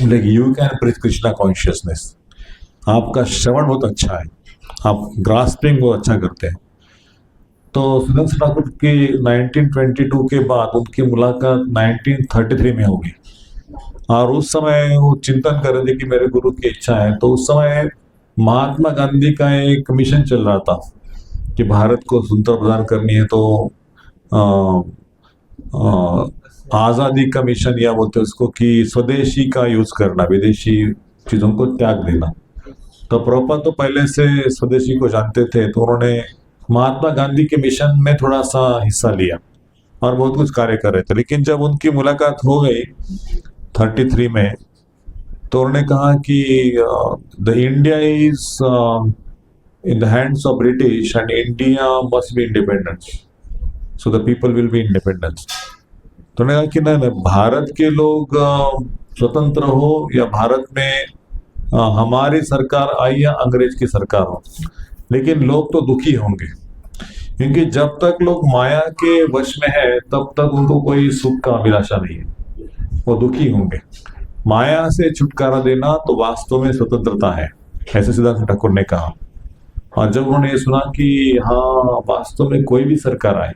A: लेकिन you can preach Krishna consciousness, आपका श्रवण बहुत अच्छा है, आप ग्रास्पिंग बहुत अच्छा करते हैं। तो सिद्धांत ठाकुर की 1922 के बाद उनकी मुलाकात 1933 में होगी, और उस समय वो चिंतन कर रहे थे कि मेरे गुरु की इच्छा है। तो उस समय महात्मा गांधी का एक मिशन चल रहा था कि भारत को स्वतंत्रता प्रदान करनी है, तो आज़ादी का मिशन, या बोलते उसको कि स्वदेशी का यूज करना, विदेशी चीज़ों को त्याग देना। तो प्रभुपाद तो पहले से स्वदेशी को जानते थे, तो उन्होंने महात्मा गांधी के मिशन में थोड़ा सा हिस्सा लिया और बहुत कुछ कार्य कर रहे थे। लेकिन जब उनकी मुलाकात हो गई 33 में, तो उन्होंने कहा कि the India is in the hands of British and India must be independent, so the people will be independence. तो उन्होंने कहा कि नहीं, भारत के लोग स्वतंत्र हो या भारत में हमारी सरकार आई या अंग्रेज की सरकार हो, लेकिन लोग तो दुखी होंगे, क्योंकि जब तक लोग माया के वश में है तब तक उनको कोई सुख का अभिलाषा नहीं है, वो दुखी होंगे। माया से छुटकारा देना तो वास्तव में स्वतंत्रता है, ऐसे सिद्धार्थ ठाकुर ने कहा। और जब उन्होंने ये सुना कि हाँ, वास्तव में कोई भी सरकार आए,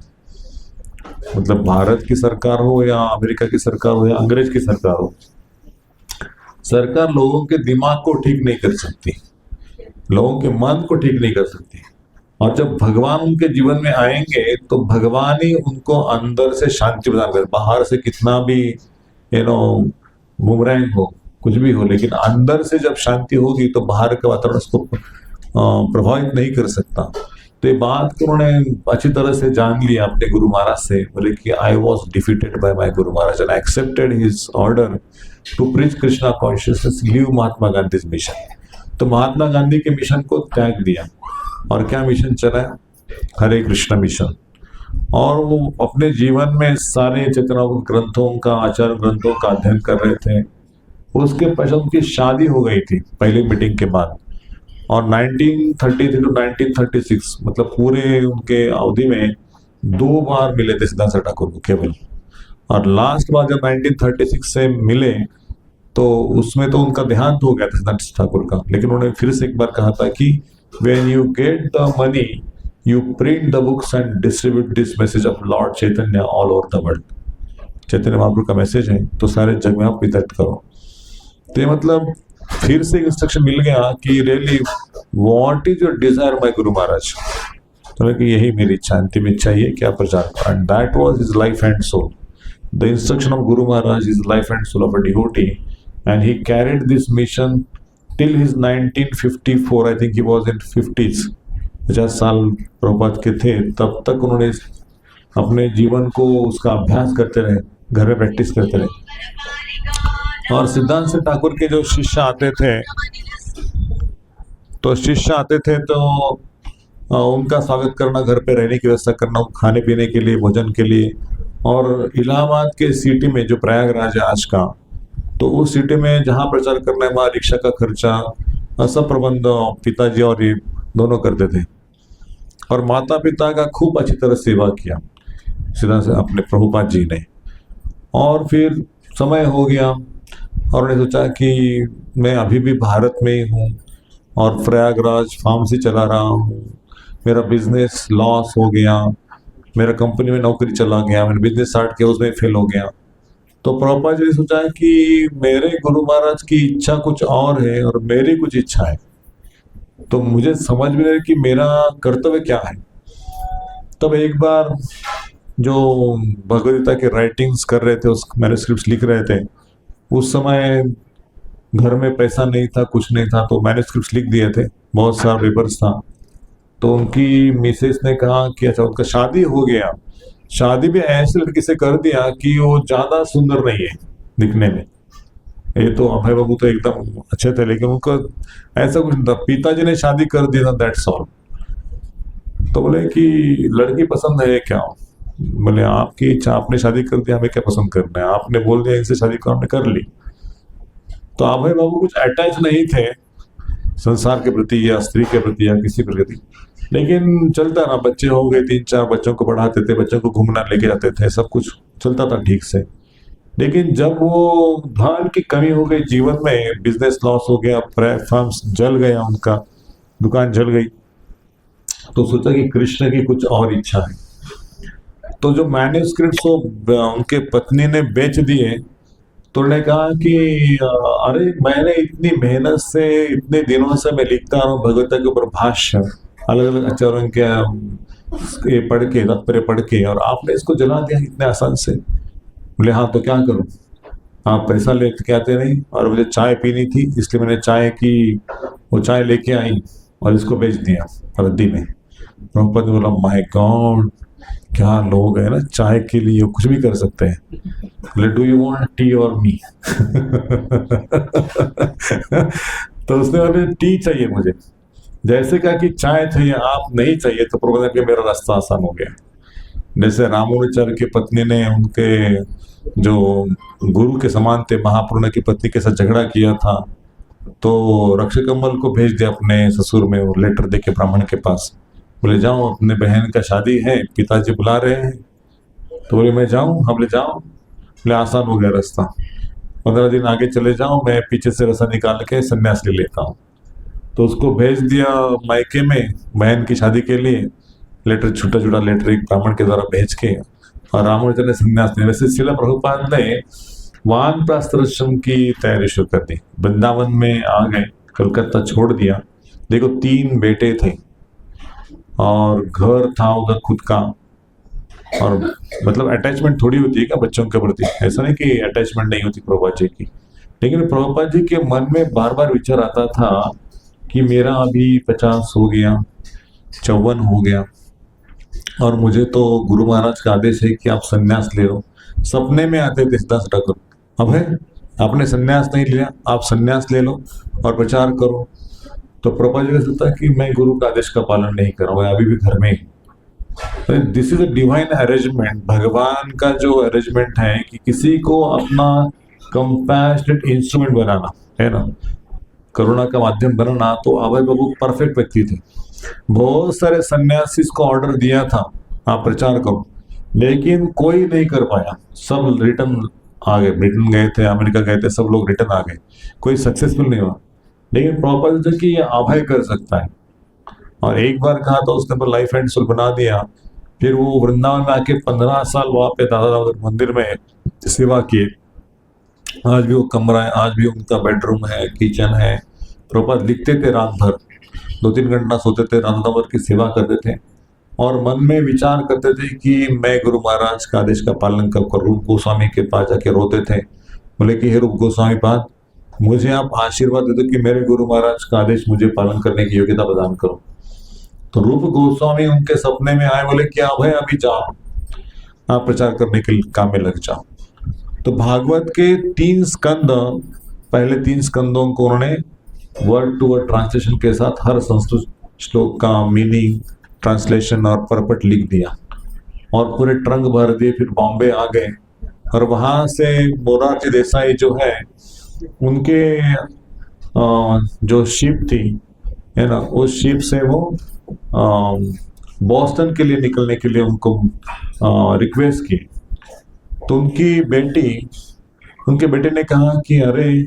A: मतलब भारत की सरकार हो या अमेरिका की सरकार हो या अंग्रेज की सरकार हो, सरकार लोगों के दिमाग को ठीक नहीं कर सकती, लोगों के मन को ठीक नहीं कर सकती। और जब भगवान उनके जीवन में आएंगे तो भगवान ही उनको अंदर से शांति प्रदान करे। बाहर से कितना भी बुमरैंग हो, कुछ भी हो, लेकिन अंदर से जब शांति होगी तो बाहर का वातावरण उसको प्रभावित नहीं कर सकता। तो ये बात को उन्होंने अच्छी तरह से जान लिया अपने गुरु महाराज से। बोले कि I was defeated by my guru Maharaj and I accepted his order to preach Krishna consciousness, leave Mahatma Gandhi mission. तो महात्मा गांधी के मिशन को त्याग दिया, और क्या मिशन चला, हरे कृष्ण मिशन। और वो अपने जीवन में सारे चेतना ग्रंथों का, आचार्य ग्रंथों का अध्ययन कर रहे थे। उसके पश्चात उनकी शादी हो गई थी पहली मीटिंग के बाद, और 1933 to 1936 मतलब पूरे उनके अवधि में 2 बार मिले थे सिद्धांत ठाकुर को केवल। और लास्ट बार जब 1936 से मिले तो उसमें तो उनका देहांत हो गया था सिद्धांत ठाकुर का। लेकिन उन्होंने फिर से एक बार कहा था कि when you get the money, you print the books and distribute this message of Lord Chaitanya all over the world. Chaitanya Mahaprabhu का मैसेज है तो सारे जग में आप वितरित करो। तो ये मतलब फिर से इंस्ट्रक्शन मिल गया कि really what is your desire my Guru Maharaj. तो कि यही मेरी इच्छा, अंतिम इच्छा ये क्या प्रचार करो, and that was his life and soul. The instruction of guru Maharaj is life and soul of a devotee, and he carried this mission till his 1954, I think he was in 50s, 50 साल प्रभुपाद के थे, तब तक उन्होंने अपने जीवन को उसका अभ्यास करते रहे, घर में प्रैक्टिस करते रहे। और सिद्धांत से ठाकुर के जो शिष्य आते थे तो उनका स्वागत करना, घर पे रहने की व्यवस्था करना, खाने पीने के लिए, भोजन के लिए। और इलाहाबाद के सिटी में जो प्रयागराज है आज का, तो उस सिटी में जहाँ प्रचार करना है वहाँ रिक्शा का खर्चा सब प्रबंध पिताजी और ये दोनों करते थे। और माता पिता का खूब अच्छी तरह सेवा किया सिद्धांत से अपने प्रभुपाद जी ने। और फिर समय हो गया और उन्होंने सोचा कि मैं अभी भी भारत में ही हूँ और प्रयागराज फार्मेसी चला रहा हूँ, मेरा बिजनेस लॉस हो गया, मेरा कंपनी में नौकरी चला गया, मैंने बिजनेस स्टार्ट किया उसमें फेल हो गया। तो प्रभुपाद जी ने सोचा कि मेरे गुरु महाराज की इच्छा कुछ और है और मेरी कुछ इच्छा है, तो मुझे समझ में नहीं आ रहा कि मेरा कर्तव्य क्या है। तब एक बार जो भगवद गीता के राइटिंग्स कर रहे थे, उस मैन्युस्क्रिप्ट्स लिख रहे थे, उस समय घर में पैसा नहीं था, कुछ नहीं था, तो मैन्युस्क्रिप्ट्स लिख दिए थे, बहुत सारा पेपर्स था। तो उनकी मिसेस ने कहा कि अच्छा उनका शादी हो गया, शादी भी ऐसे लड़की से कर दिया कि वो ज्यादा सुंदर नहीं है दिखने में। ये तो अभय बाबू तो एकदम अच्छे थे, लेकिन उनको ऐसा कुछ नहीं था, पिताजी ने शादी कर दिया था, दैट्स ऑल। तो बोले कि लड़की पसंद है क्या? बोले आपकी इच्छा, आपने शादी कर दिया, हमें क्या पसंद करना है, आपने बोल दिया इनसे शादी करो, हमने कर ली। तो अभय बाबू कुछ अटैच नहीं थे संसार के प्रति या स्त्री के प्रति या किसी प्रति, लेकिन चलता ना, बच्चे हो गए, 3-4 बच्चों को पढ़ाते थे, बच्चों को घूमना लेके जाते थे, सब कुछ चलता था ठीक से। लेकिन जब वो धन की कमी हो गई जीवन में, बिजनेस लॉस हो गया, फर्म्स जल गया, उनका दुकान जल गई, तो सोचा कि कृष्ण की कुछ और इच्छा है। तो जो मैन्युस्क्रिप्ट्स उनके पत्नी ने बेच दिए, तो उन्होंने कहा कि अरे मैंने इतनी मेहनत से इतने दिनों से मैं लिखता रहा हूँ भगवत के ऊपर भाष्य, अलग अलग आचार्यों के ये पढ़ के, तात्पर्य पढ़ के, और आपने इसको जला दिया इतने आसान से। बोले हाँ तो क्या करूं, आप पैसा लेके आते नहीं, और मुझे चाय पीनी थी इसलिए मैंने चाय की वो चाय लेके आई और इसको बेच दिया रद्दी में। प्रभुपाद ने बोला माय गॉड, क्या लोग है ना, चाय के लिए कुछ भी कर सकते हैं। बोले डू यू वांट टी और मी? तो उसने बोले टी चाहिए मुझे। जैसे कहा कि चाय चाहिए, आप नहीं चाहिए, तो प्रभुपाद ने मेरा रास्ता आसान हो गया। जैसे रामानुचार्य की पत्नी ने उनके जो गुरु के समान थे महापुरुष की पत्नी के साथ झगड़ा किया था, तो रक्षकमल को भेज दिया अपने ससुर में, वो लेटर देके ब्राह्मण के पास। बोले जाओ, अपने बहन का शादी है, पिताजी बुला रहे हैं। तो बोले मैं जाऊं? हम बोले जाओ। बोले आसान हो गया रास्ता, 15 दिन आगे चले जाओ, मैं पीछे से रस्सा निकाल के संन्यास ले लेता हूँ। तो उसको भेज दिया मायके में बहन की शादी के लिए, लेटर, छोटा छोटा लेटर एक ब्राह्मण के द्वारा भेज के, और रामानुजन ने संन्यास लिया। वैसे श्रील प्रभुपाद ने वानप्रस्थाश्रम की तैयारी शुरू कर दी, वृंदावन में आ गए, कलकत्ता छोड़ दिया। देखो 3 बेटे थे और घर था उधर खुद का, और मतलब अटैचमेंट थोड़ी होती है क्या बच्चों के प्रति, ऐसा नहीं कि अटैचमेंट नहीं होती प्रभुपाद जी की, लेकिन प्रभुपाद जी के मन में बार बार विचार आता था कि मेरा अभी 50 हो गया, 54 हो गया, और मुझे तो गुरु महाराज का आदेश है कि आप संन्यास ले लो। सपने में आते थे सिद्धार्थ ठाकुर, अब है आपने संन्यास नहीं लिया, आप संन्यास ले लो और प्रचार करो। तो प्रभुपाद जी का सोचता कि मैं गुरु का आदेश का पालन नहीं कर रहा हूँ, अभी भी घर में ही। This is a divine arrangement, भगवान का जो अरेंजमेंट है कि किसी को अपना कंपैशनेट इंस्ट्रूमेंट बनाना है ना, करुणा का माध्यम बनाना। तो अभय बाबू परफेक्ट व्यक्ति थे। बहुत सारे सन्यासी को ऑर्डर दिया था आप प्रचार करो, लेकिन कोई नहीं कर पाया, सब रिटर्न आ गए, ब्रिटेन गए थे, अमेरिका गए थे, सब लोग रिटर्न आ गए, कोई सक्सेसफुल नहीं हुआ। लेकिन प्रॉपर कि ये अभय कर सकता है, और एक बार कहा तो उसने पर लाइफ एंड सोल बना दिया। फिर वो वृंदावन में आके 15 साल वहां पे दादा दामोदर मंदिर में सेवा किए। आज भी वो कमरा है, आज भी उनका बेडरूम है, किचन है। प्रभुपाद लिखते थे रात भर, 2-3 घंटा सोते थे, राधा दामोदर की सेवा करते थे, और मन में विचार करते थे कि मैं गुरु महाराज का आदेश का पालन कर। रूप गोस्वामी के पास जाके रोते थे, बोले कि हे रूप गोस्वामी पाद, मुझे आप आशीर्वाद दे दो कि मेरे गुरु महाराज का आदेश मुझे पालन करने की योग्यता प्रदान करो। तो रूप गोस्वामी उनके सपने में आए, बोले कि आप है अभी जाओ, आप प्रचार करने के काम में लग जाओ। तो भागवत के 3 स्कंद, पहले 3 स्कंदों को उन्होंने वर्ड टू वर्ड ट्रांसलेशन के साथ हर संस्कृत श्लोक का मीनिंग, ट्रांसलेशन और परपट लिख दिया, और पूरे ट्रंक भर दिए। फिर बॉम्बे आ गए, और वहां से मोरारजी देसाई जो है, उनके जो शिप थी है ना, उस शिप से वो बॉस्टन के लिए निकलने के लिए उनको रिक्वेस्ट की। तो उनके बेटे ने कहा कि अरे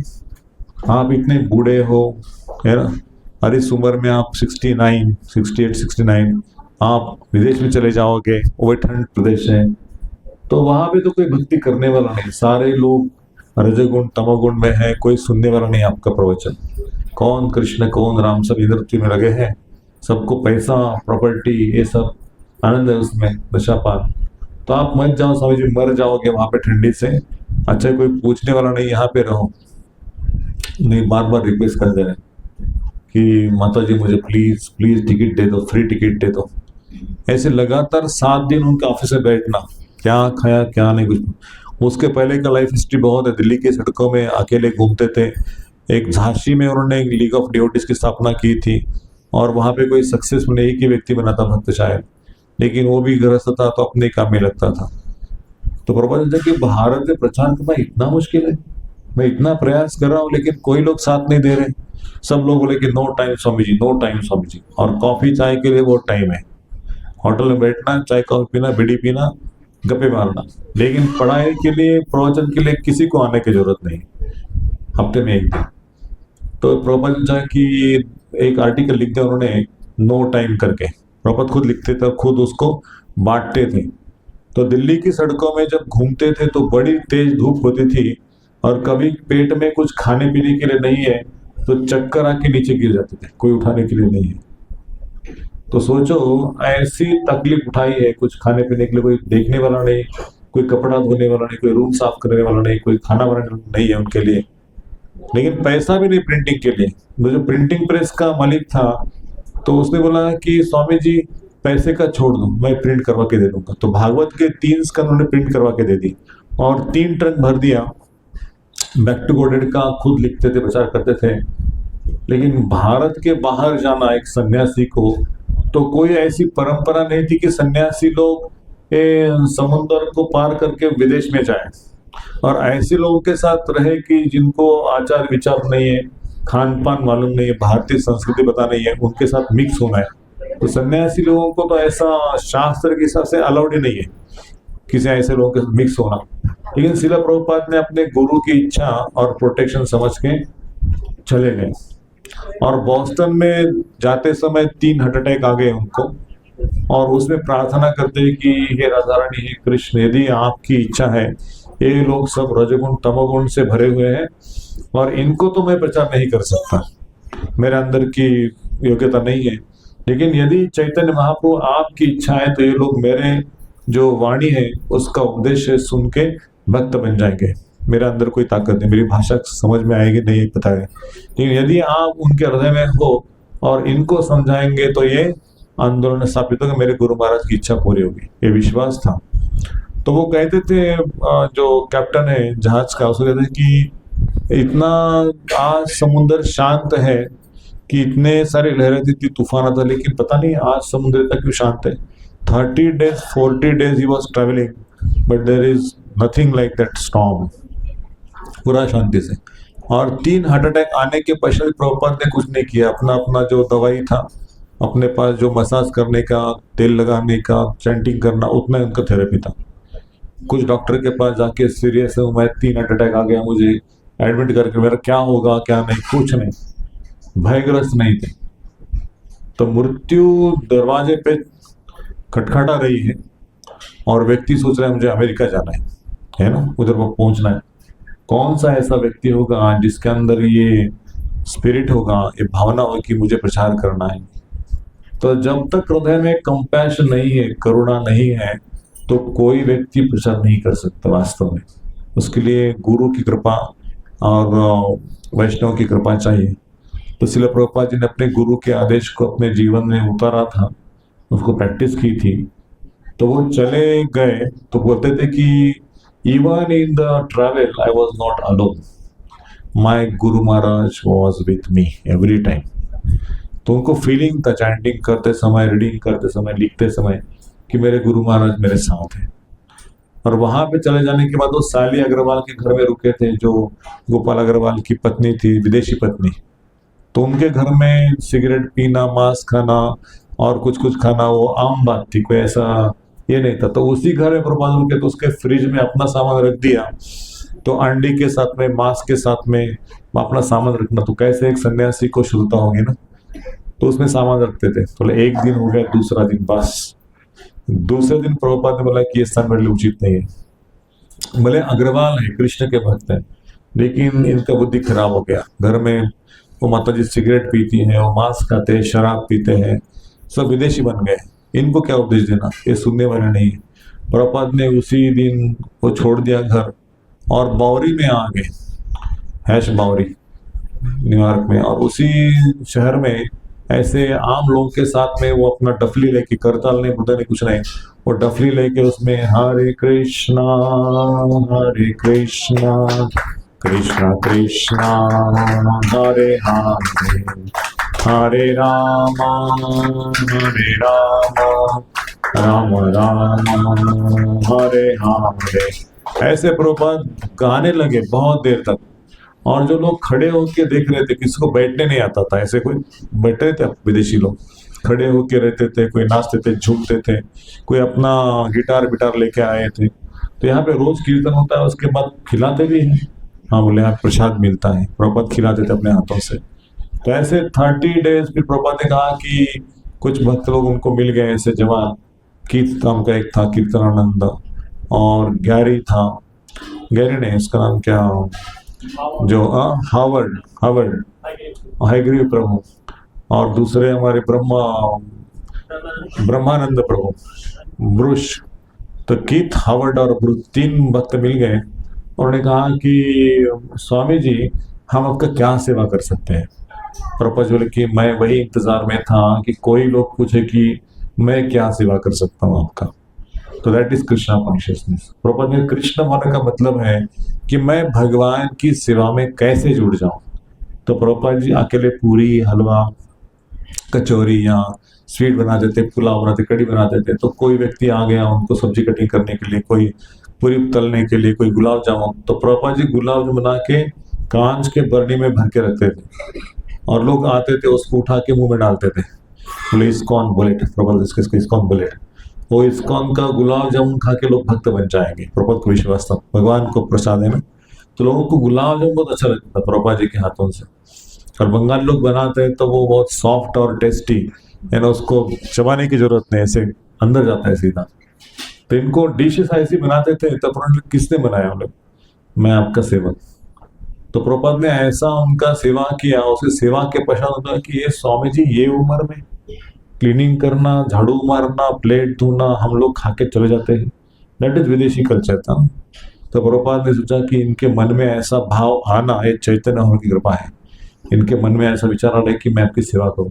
A: आप इतने बूढ़े हो, है ना, अरे इस उम्र में आप 69, 68, 69 आप विदेश में चले जाओगे, वो ठंड प्रदेश है, तो वहां पे तो कोई भक्ति करने वाला नहीं, सारे लोग रजोगुण तमोगुण में है, कोई सुनने वाला नहीं आपका प्रवचन। कौन कृष्ण कौन राम, सब इधर उधर में लगे हैं, सबको पैसा प्रॉपर्टी ये सब आनंद है उसमें, नशापान। तो आप मत जाओ स्वामी जी, मर जाओगे वहां पे ठंडी से, अच्छा कोई पूछने वाला नहीं, यहाँ पे रहो। नहीं, बार बार रिक्वेस्ट कर दे रहे कि माता जी मुझे प्लीज प्लीज टिकट दे दो, फ्री टिकट दे दो। ऐसे लगातार 7 दिन उनके ऑफिस में बैठना, क्या खाया क्या नहीं कुछ। उसके पहले का लाइफ हिस्ट्री बहुत है, दिल्ली की सड़कों में अकेले घूमते थे। एक झांसी में उन्होंने एक लीग ऑफ डिवोटीज की स्थापना की थी, और वहां पे कोई सक्सेसफुल एक ही व्यक्ति बना था भक्त शायद, लेकिन वो भी गृहस्थ था तो अपने काम में लगता था। तो प्रभुपाद जी कि भारत में प्रचार करना इतना मुश्किल है, मैं इतना प्रयास कर रहा हूँ लेकिन कोई लोग साथ नहीं दे रहे। सब लोग बोले कि no time Swami ji, no time Swami ji, और कॉफी चाय के लिए वो टाइम है, होटल में बैठना, चाय कॉफी पीना, बीड़ी पीना, गप्पे मारना, लेकिन पढ़ाई के लिए प्रवचन के लिए किसी को आने की जरूरत नहीं, हफ्ते में एक दिन। तो प्रभुपाद जी की एक आर्टिकल लिख दिया उन्होंने, नो टाइम करके, प्रभुपाद खुद लिखते थे, खुद उसको बांटते थे। तो दिल्ली की सड़कों में जब घूमते थे तो बड़ी तेज धूप होती थी, और कभी पेट में कुछ खाने पीने के लिए नहीं है तो चक्कर आके नीचे गिर जाते थे, कोई उठाने के लिए नहीं है। तो सोचो ऐसी तकलीफ उठाई है, कुछ खाने पीने के लिए कोई देखने वाला नहीं, कोई कपड़ा धोने वाला नहीं, कोई रूम साफ करने वाला नहीं, कोई खाना बनाने नहीं है उनके लिए, लेकिन पैसा भी नहीं प्रिंटिंग के लिए। वो जो प्रिंटिंग प्रेस का मालिक था तो उसने बोला कि स्वामी जी पैसे का छोड़ दो, मैं प्रिंट करवा के दे दूंगा। तो भागवत के 3 स्कंद उन्होंने प्रिंट करवा के दे दी, और 3 ट्रक भर दिया। बैक टू गॉडेड का खुद लिखते थे, प्रचार करते थे। लेकिन भारत के बाहर जाना एक सन्यासी को, तो कोई ऐसी परंपरा नहीं थी कि सन्यासी लोग समुद्र को पार करके विदेश में जाए, और ऐसे लोगों के साथ रहे कि जिनको आचार विचार नहीं है, खान पान मालूम नहीं है, भारतीय संस्कृति पता नहीं है, उनके साथ मिक्स होना है। तो सन्यासी लोगों को तो ऐसा शास्त्र के हिसाब से अलाउड ही नहीं है किसी ऐसे लोगों के साथ मिक्स होना। लेकिन शिला प्रभुपाद ने अपने गुरु की इच्छा और प्रोटेक्शन समझ के चले गए, और बॉस्टन में जाते समय 3 हार्ट अटैक आ गए उनको, और उसमें प्रार्थना करते कि हे राधा रानी, हे कृष्ण, यदि आपकी इच्छा है, ये लोग सब रजोगुण तमोगुण से भरे हुए हैं और इनको तो मैं प्रचार नहीं कर सकता, मेरे अंदर की योग्यता नहीं है, लेकिन यदि चैतन्य महाप्रभु आपकी इच्छा है तो ये लोग मेरे जो वाणी है उसका उद्देश्य सुन के भक्त बन जाएंगे। मेरे अंदर कोई ताकत नहीं, मेरी भाषा समझ में आएगी नहीं पता है, लेकिन यदि आप उनके हृदय में हो और इनको समझाएंगे तो ये आंदोलन स्थापित होगा, मेरे गुरु महाराज की इच्छा पूरी होगी, ये विश्वास था। तो वो कहते थे, जो कैप्टन है जहाज का, उसको कहते कि इतना आज समुद्र शांत है कि इतने सारे लहरें थी, तूफान आता, लेकिन पता नहीं आज समुद्र तक क्यों शांत है। 30 days 40 days he was traveling but there is nothing like that storm, पूरा शांति से। और 3 हार्ट अटैक आने के पश्चात प्रभुपाद ने कुछ नहीं किया, अपना अपना जो दवाई था अपने पास, जो मसाज करने का, तेल लगाने का, चैंटिंग करना, उतना उनका थेरेपी था। कुछ डॉक्टर के पास जाके सीरियस है मैं, 3 हार्ट अटैक आ गया, मुझे एडमिट करके मेरा क्या होगा क्या नहीं, कुछ नहीं, भयग्रस्त नहीं थे। तो मृत्यु दरवाजे पे खटखटा रही है और व्यक्ति सोच रहा है मुझे अमेरिका जाना है ना, उधर वो पहुंचना है। कौन सा ऐसा व्यक्ति होगा जिसके अंदर ये स्पिरिट होगा, ये भावना होगी कि मुझे प्रचार करना है। तो जब तक हृदय में कंपैशन नहीं है, करुणा नहीं है, तो कोई व्यक्ति प्रचार नहीं कर सकता वास्तव में। उसके लिए गुरु की कृपा और वैष्णव की कृपा चाहिए। तो श्रील प्रभुपाद जी ने अपने गुरु के आदेश को अपने जीवन में उतारा था, उसको प्रैक्टिस की थी। तो वो चले गए तो बोलते थे कि even in the travel I was not alone, my guru Maharaj was with me every time. तो उनको फीलिंग था चैंटिंग करते समय, रीडिंग करते समय, लिखते समय कि मेरे गुरु महाराज मेरे साथ हैं। और वहां पे चले जाने के बाद वो साली अग्रवाल के घर में रुके थे, जो गोपाल अग्रवाल की पत्नी थी, विदेशी पत्नी। तो उनके घर में सिगरेट पीना, मांस खाना और कुछ कुछ खाना वो आम बात थी, कोई ऐसा ये नहीं था। तो उसी घर में प्रभुपाद उनके, तो उसके फ्रिज में अपना सामान रख दिया। तो अंडी के साथ में, मांस के साथ में अपना सामान रखना, तो कैसे एक सन्यासी को शुद्धता होगी ना। तो उसमें सामान रखते थे। तो एक दिन हो गया, दूसरा दिन, बस दूसरे दिन प्रभुपाद ने बोला कि ये सब मेरे लिए उचित नहीं है। भले अग्रवाल है, कृष्ण के भक्त हैं, लेकिन इनका बुद्धि खराब हो गया। घर में वो माता जी सिगरेट पीती हैं, वो मांस खाते हैं, शराब पीते हैं, सब विदेशी बन गए। इनको क्या उपदेश देना, ये सुनने वाले नहीं है। प्रभुपाद ने उसी दिन वो छोड़ दिया घर और बावरी में आ गए, हैश बावरी न्यूयॉर्क में। और उसी शहर में ऐसे आम लोगों के साथ में वो अपना डफली लेके, करताल नहीं, बुद्धा नहीं, कुछ नहीं, वो डफली लेके उसमें हरे कृष्णा कृष्णा कृष्णा हरे हरे, हरे राम राम राम हरे हरे। ऐसे प्रभुपाद गाने लगे बहुत देर तक। और जो लोग खड़े होके देख रहे थे, किसी को बैठने नहीं आता था, ऐसे कोई बैठे थे विदेशी लोग, खड़े होके रहते थे, कोई नाचते थे, झूमते थे, कोई अपना गिटार बिटार लेके आए थे। तो यहाँ पे रोज कीर्तन होता है, उसके बाद खिलाते भी हैं। हाँ बोले, यहाँ प्रसाद मिलता है, प्रभुपाद खिलाते थे अपने हाथों से। तो ऐसे 30 डेज फिर प्रभुपाद ने कहा कि कुछ भक्त लोग उनको मिल गए ऐसे जवान। कीर्त नाम का एक था, कीर्तनानंद, और गैरी था, गैरी नहीं, उसका नाम क्या, जो हावर्ड हाईग्रीव प्रभु, और दूसरे हमारे ब्रह्मानंद प्रभु, ब्रुश। तो कीथ, हावर्ड और ब्रुश, 3 भक्त मिल गए। उन्होंने कहा कि स्वामी जी, हम आपका क्या सेवा कर सकते हैं। प्रभुपाद बोले कि मैं वही इंतजार में था कि कोई लोग पूछे कि मैं क्या सेवा कर सकता हूँ आपका। तो that is Krishna consciousness. Prabhupada में कृष्ण होने का मतलब है कि मैं भगवान की सेवा में कैसे जुड़ जाऊं। तो प्रभुपाद जी अकेले पूरी, हलवा, कचौरी या स्वीट बना देते, पुलाव बनाते, कड़ी बना देते। तो कोई व्यक्ति आ गया, उनको सब्जी कटिंग करने के लिए, कोई पूरी तलने के लिए, कोई गुलाब जामुन, तो प्रभुपाद जी गुलाब जामुन बना के कांच के बर्नी में भर के रखते थे। और लोग आते थे, उसको उठा के मुंह में डालते थे, बोले इस्कॉन बुलेट, प्रभुपाद इसको इस्कॉन बुलेट। वो इस्कॉन का गुलाब जामुन खा के लोग भक्त बन जाएंगे। प्रभुपाद को विश्वास था, भगवान को प्रसाद है ना। तो लोगों को गुलाब जामुन बहुत अच्छा लगता था प्रभुपाद जी के हाथों से। और बंगाली लोग बनाते हैं तो वो बहुत सॉफ्ट और टेस्टी है ना, उसको चबाने की जरूरत नहीं, ऐसे अंदर जाता है सीधा। तो इनको डिशेस ऐसी बनाते थे। तब उन्होंने, किसने बनाया, बोले मैं आपका सेवक। तो प्रभुपाद ने ऐसा उनका सेवा किया। उसके सेवा के पश्चात होता कि ये स्वामी जी, ये उम्र में क्लीनिंग करना, झाड़ू मारना, प्लेट धोना, हम लोग खा के चले जाते हैं। दैट इज विदेशी कल्चर था। तो प्रभुपाद ने सोचा कि इनके मन में ऐसा भाव आना, ये चैतन्य होने की कृपा है, इनके मन में ऐसा विचार आ रहा है कि मैं आपकी सेवा करूं।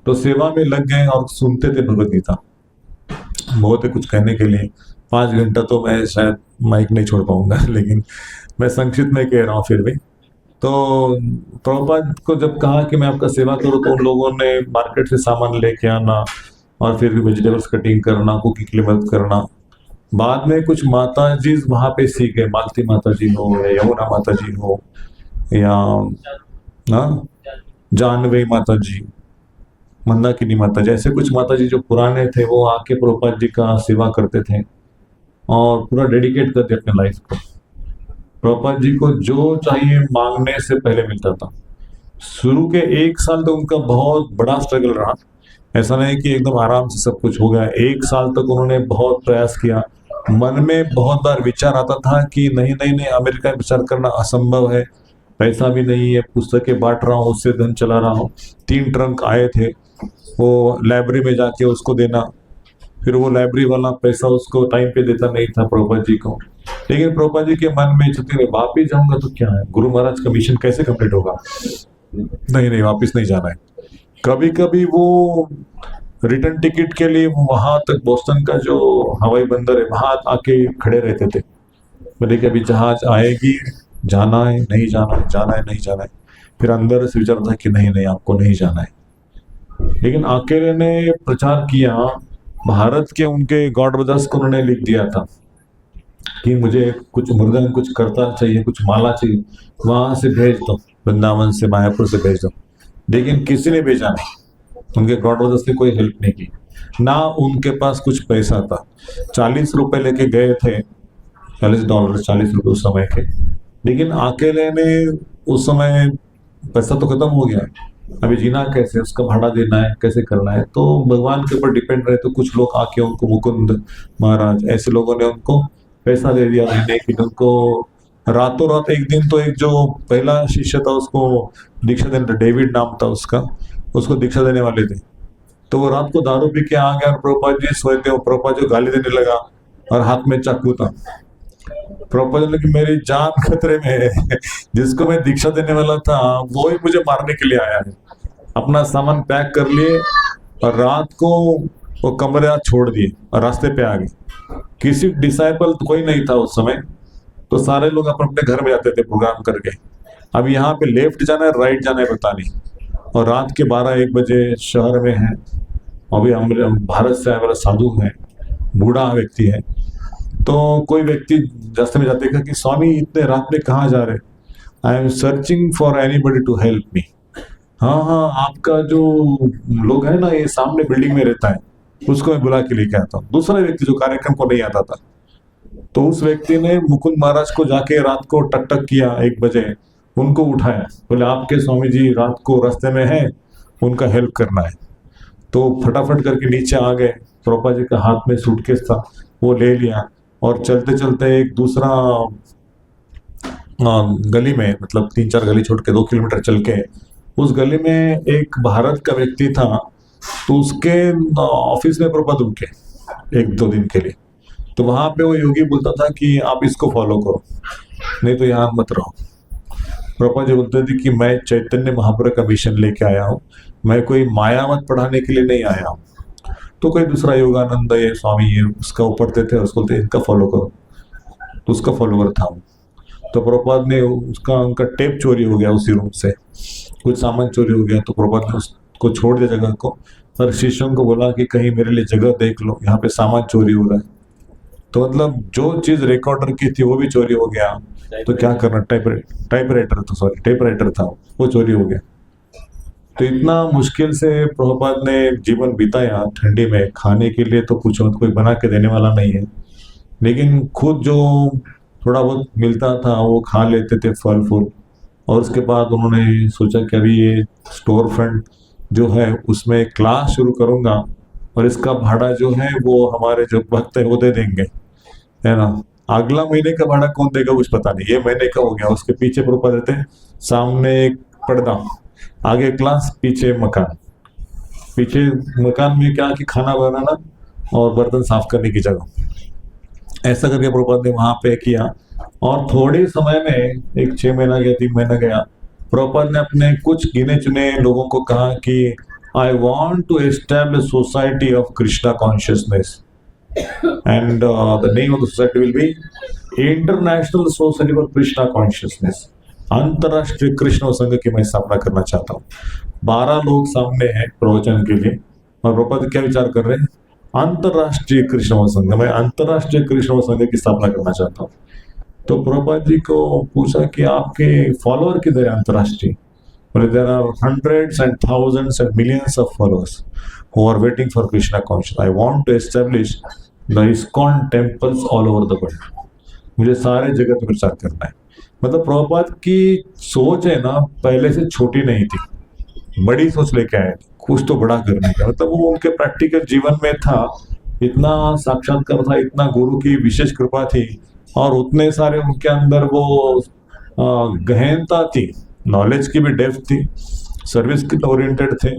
A: तो सेवा में लग गए और सुनते थे भगवद गीता। बहुत है कुछ कहने के लिए, 5 घंटा तो मैं शायद माइक नहीं छोड़ पाऊंगा, लेकिन मैं संक्षिप्त में कह रहा हूँ फिर भी। तो प्रभुपाद को जब कहा कि मैं आपका सेवा करूं, तो उन लोगों ने मार्केट से सामान लेके आना और फिर वेजिटेबल्स कटिंग करना, कुकिंग के लिए मदद करना। बाद में कुछ माता जी वहां पे सीख गए, मालती माता जी हो या यमुना माता जी हो या जानवी माता जी, मंदाकिनी माता जी, ऐसे कुछ माता जी जो पुराने थे, वो आके प्रभुपाद जी का सेवा करते थे और पूरा डेडिकेट करते अपने लाइफ को। प्रभुपाद जी को जो चाहिए मांगने से पहले मिलता था। शुरू के 1 साल तो उनका बहुत बड़ा स्ट्रगल रहा। ऐसा नहीं कि एकदम आराम से सब कुछ हो गया। 1 साल तक उन्होंने बहुत प्रयास किया। मन में बहुत बार विचार आता था कि नहीं नहीं नहीं, अमेरिका में विचार करना असंभव है, पैसा भी नहीं है, पुस्तकें बांट रहा हूँ, उससे धन चला रहा हूँ। 3 ट्रंक आए थे, वो लाइब्रेरी में जाके उसको देना, फिर वो लाइब्रेरी वाला पैसा उसको टाइम पे देता नहीं था प्रभुपाद जी को। लेकिन प्रभुपाद जी के मन में छत्तीस, वापिस जाऊंगा तो क्या है, गुरु महाराज का मिशन कैसे कंप्लीट होगा, नहीं नहीं वापिस नहीं जाना है। कभी कभी वो रिटर्न टिकट के लिए वहां तक, बोस्टन का जो हवाई बंदर है, वहां आके खड़े रहते थे। बोले कि अभी जहाज आएगी, जाना है नहीं जाना है, जाना है नहीं जाना है। फिर अंदर से विचार था कि नहीं नहीं आपको नहीं जाना है। लेकिन अकेले ने प्रचार किया। भारत के उनके गॉड ब्रदर्स को उन्होंने लिख दिया था कि मुझे कुछ मृदंग, कुछ करताल चाहिए, कुछ माला चाहिए, वहां से भेज दो, वृंदावन से, मायापुर से भेज दो। लेकिन किसी ने भेजा नहीं, उनके गॉड ब्रदर्स ने कोई हेल्प नहीं की। ना उनके पास कुछ पैसा था। 40 रुपए लेके गए थे, $40, 40 रुपए उस समय के। लेकिन अकेले ने उस समय पैसा तो खत्म हो गया, अभी जीना कैसे, उसका भाड़ा देना है, कैसे करना है। तो भगवान के ऊपर डिपेंड रहे। तो कुछ लोग आके उनको, मुकुंद महाराज ऐसे लोगों ने उनको पैसा दे दिया रहने के लिए। उनको रातों रात, एक दिन तो एक जो पहला शिष्य था उसको दीक्षा देने, डेविड नाम था उसका, उसको दीक्षा देने वाले थे। तो वो रात को दारू पी के आ गया और प्रभुपाद जी सोए थे। प्रभुपाद जी गाली देने लगा और हाथ में चाकू था। प्रभुपाद जी ने कि मेरी जान खतरे में है, जिसको मैं दीक्षा देने वाला था वो ही मुझे मारने के लिए आया है। अपना सामान पैक कर लिए और रात को वो कमरे छोड़ दिए और रास्ते पे आ गए। किसी डिसाइपल तो कोई नहीं था उस समय, तो सारे लोग अपने अपने घर में जाते थे प्रोग्राम करके। अब यहाँ पे लेफ्ट जाना है राइट जाना है पता नहीं, और रात के 12-1 बजे शहर में है। अभी हम भारत से आए वाला साधु है, बूढ़ा व्यक्ति है। तो कोई व्यक्ति रास्ते में जाते कि स्वामी इतने रात में कहाँ जा रहे? I am searching for anybody to help me. हाँ हाँ, आपका जो लोग है ना, ये सामने बिल्डिंग में रहता है, उसको मैं बुला के लेके आता हूँ। दूसरा व्यक्ति जो कार्यक्रम को नहीं आता था, तो उस व्यक्ति ने मुकुंद महाराज को जाके रात को टक टक किया 1 बजे, उनको उठाया, बोले आपके स्वामी जी रात को रास्ते में है, उनका हेल्प करना है। तो फटाफट करके नीचे आ गए। प्रभुपाद जी का हाथ में सूटकेस था, वो ले लिया और चलते चलते एक दूसरा गली में, मतलब 3-4 गली छोड़ के 2 किलोमीटर चल के उस गली में एक भारत का व्यक्ति था। तो उसके ऑफिस में प्रभुपाद रुके 1-2 दिन के लिए। तो वहां पे वो योगी बोलता था कि आप इसको फॉलो करो, नहीं तो यहाँ मत रहो। प्रभुपाद जी बोलते थे कि मैं चैतन्य महाप्रभु का मिशन लेके आया हूँ, मैं कोई मायावत पढ़ाने के लिए नहीं आया हूँ। तो कोई दूसरा योगानंद ये स्वामी ये उसका ऊपर थे, उसको बोलते इनका फॉलो करो। तो उसका फॉलोवर था वो। तो प्रभुपाद ने उनका टेप चोरी हो गया उसी रूम से, कुछ सामान चोरी हो गया। तो प्रभुपाद ने उसको छोड़ दिया जगह को, और शिष्यों को बोला कि कहीं मेरे लिए जगह देख लो, यहाँ पे सामान चोरी हो रहा है। तो मतलब जो चीज रिकॉर्डर की थी वो भी चोरी हो गया। तो क्या करना, टाइपराइटर था वो चोरी हो गया। तो इतना मुश्किल से प्रभुपाद ने जीवन बिताया ठंडी में। खाने के लिए तो कुछ कोई बना के देने वाला नहीं है, लेकिन खुद जो थोड़ा बहुत मिलता था वो खा लेते थे, फल फूल। और उसके बाद उन्होंने सोचा कि अभी ये स्टोर फ्रंट जो है उसमें क्लास शुरू करूंगा, और इसका भाड़ा जो है वो हमारे जो भक्त है वो दे देंगे, है ना। अगला महीने का भाड़ा कौन देगा कुछ पता नहीं, ये महीने का हो गया। उसके पीछे प्रभुपाद देते हैं, सामने एक पर्दा, आगे क्लास, पीछे मकान। पीछे मकान में क्या कि खाना बनाना और बर्तन साफ करने की जगह। ऐसा करके प्रभुपाद ने वहां पे किया। और थोड़े समय में, एक 6 महीना गया, 3 महीना गया, प्रभुपाद ने अपने कुछ गिने चुने लोगों को कहा कि I want to establish society of Krishna consciousness, and the name of the society will be international society for Krishna consciousness. अंतरराष्ट्रीय कृष्ण संघ की मैं स्थापना करना चाहता हूँ। 12 लोग सामने हैं प्रवचन के लिए, और प्रभुपाद क्या विचार कर रहे हैं, अंतरराष्ट्रीय कृष्ण संघ, मैं अंतरराष्ट्रीय कृष्ण संघ की स्थापना करना चाहता हूँ। तो प्रभुपाद जी को पूछा कि आपके फॉलोअर किधर है अंतरराष्ट्रीय? बोले there are hundreds and thousands and millions of followers who are waiting for Krishna consciousness. I want to establish the ISKCON temples all over the world. मुझे सारे जगत में प्रचार करना है। मतलब प्रभुपाद की सोच है ना, पहले से छोटी नहीं थी, बड़ी सोच लेके आए, कुछ तो बड़ा करने का। मतलब वो उनके प्रैक्टिकल जीवन में था, इतना साक्षात्कार था, इतना गुरु की विशेष कृपा थी, और उतने सारे उनके अंदर वो गहनता थी, नॉलेज की भी डेप्थ थी, सर्विस के ओरिएंटेड थे,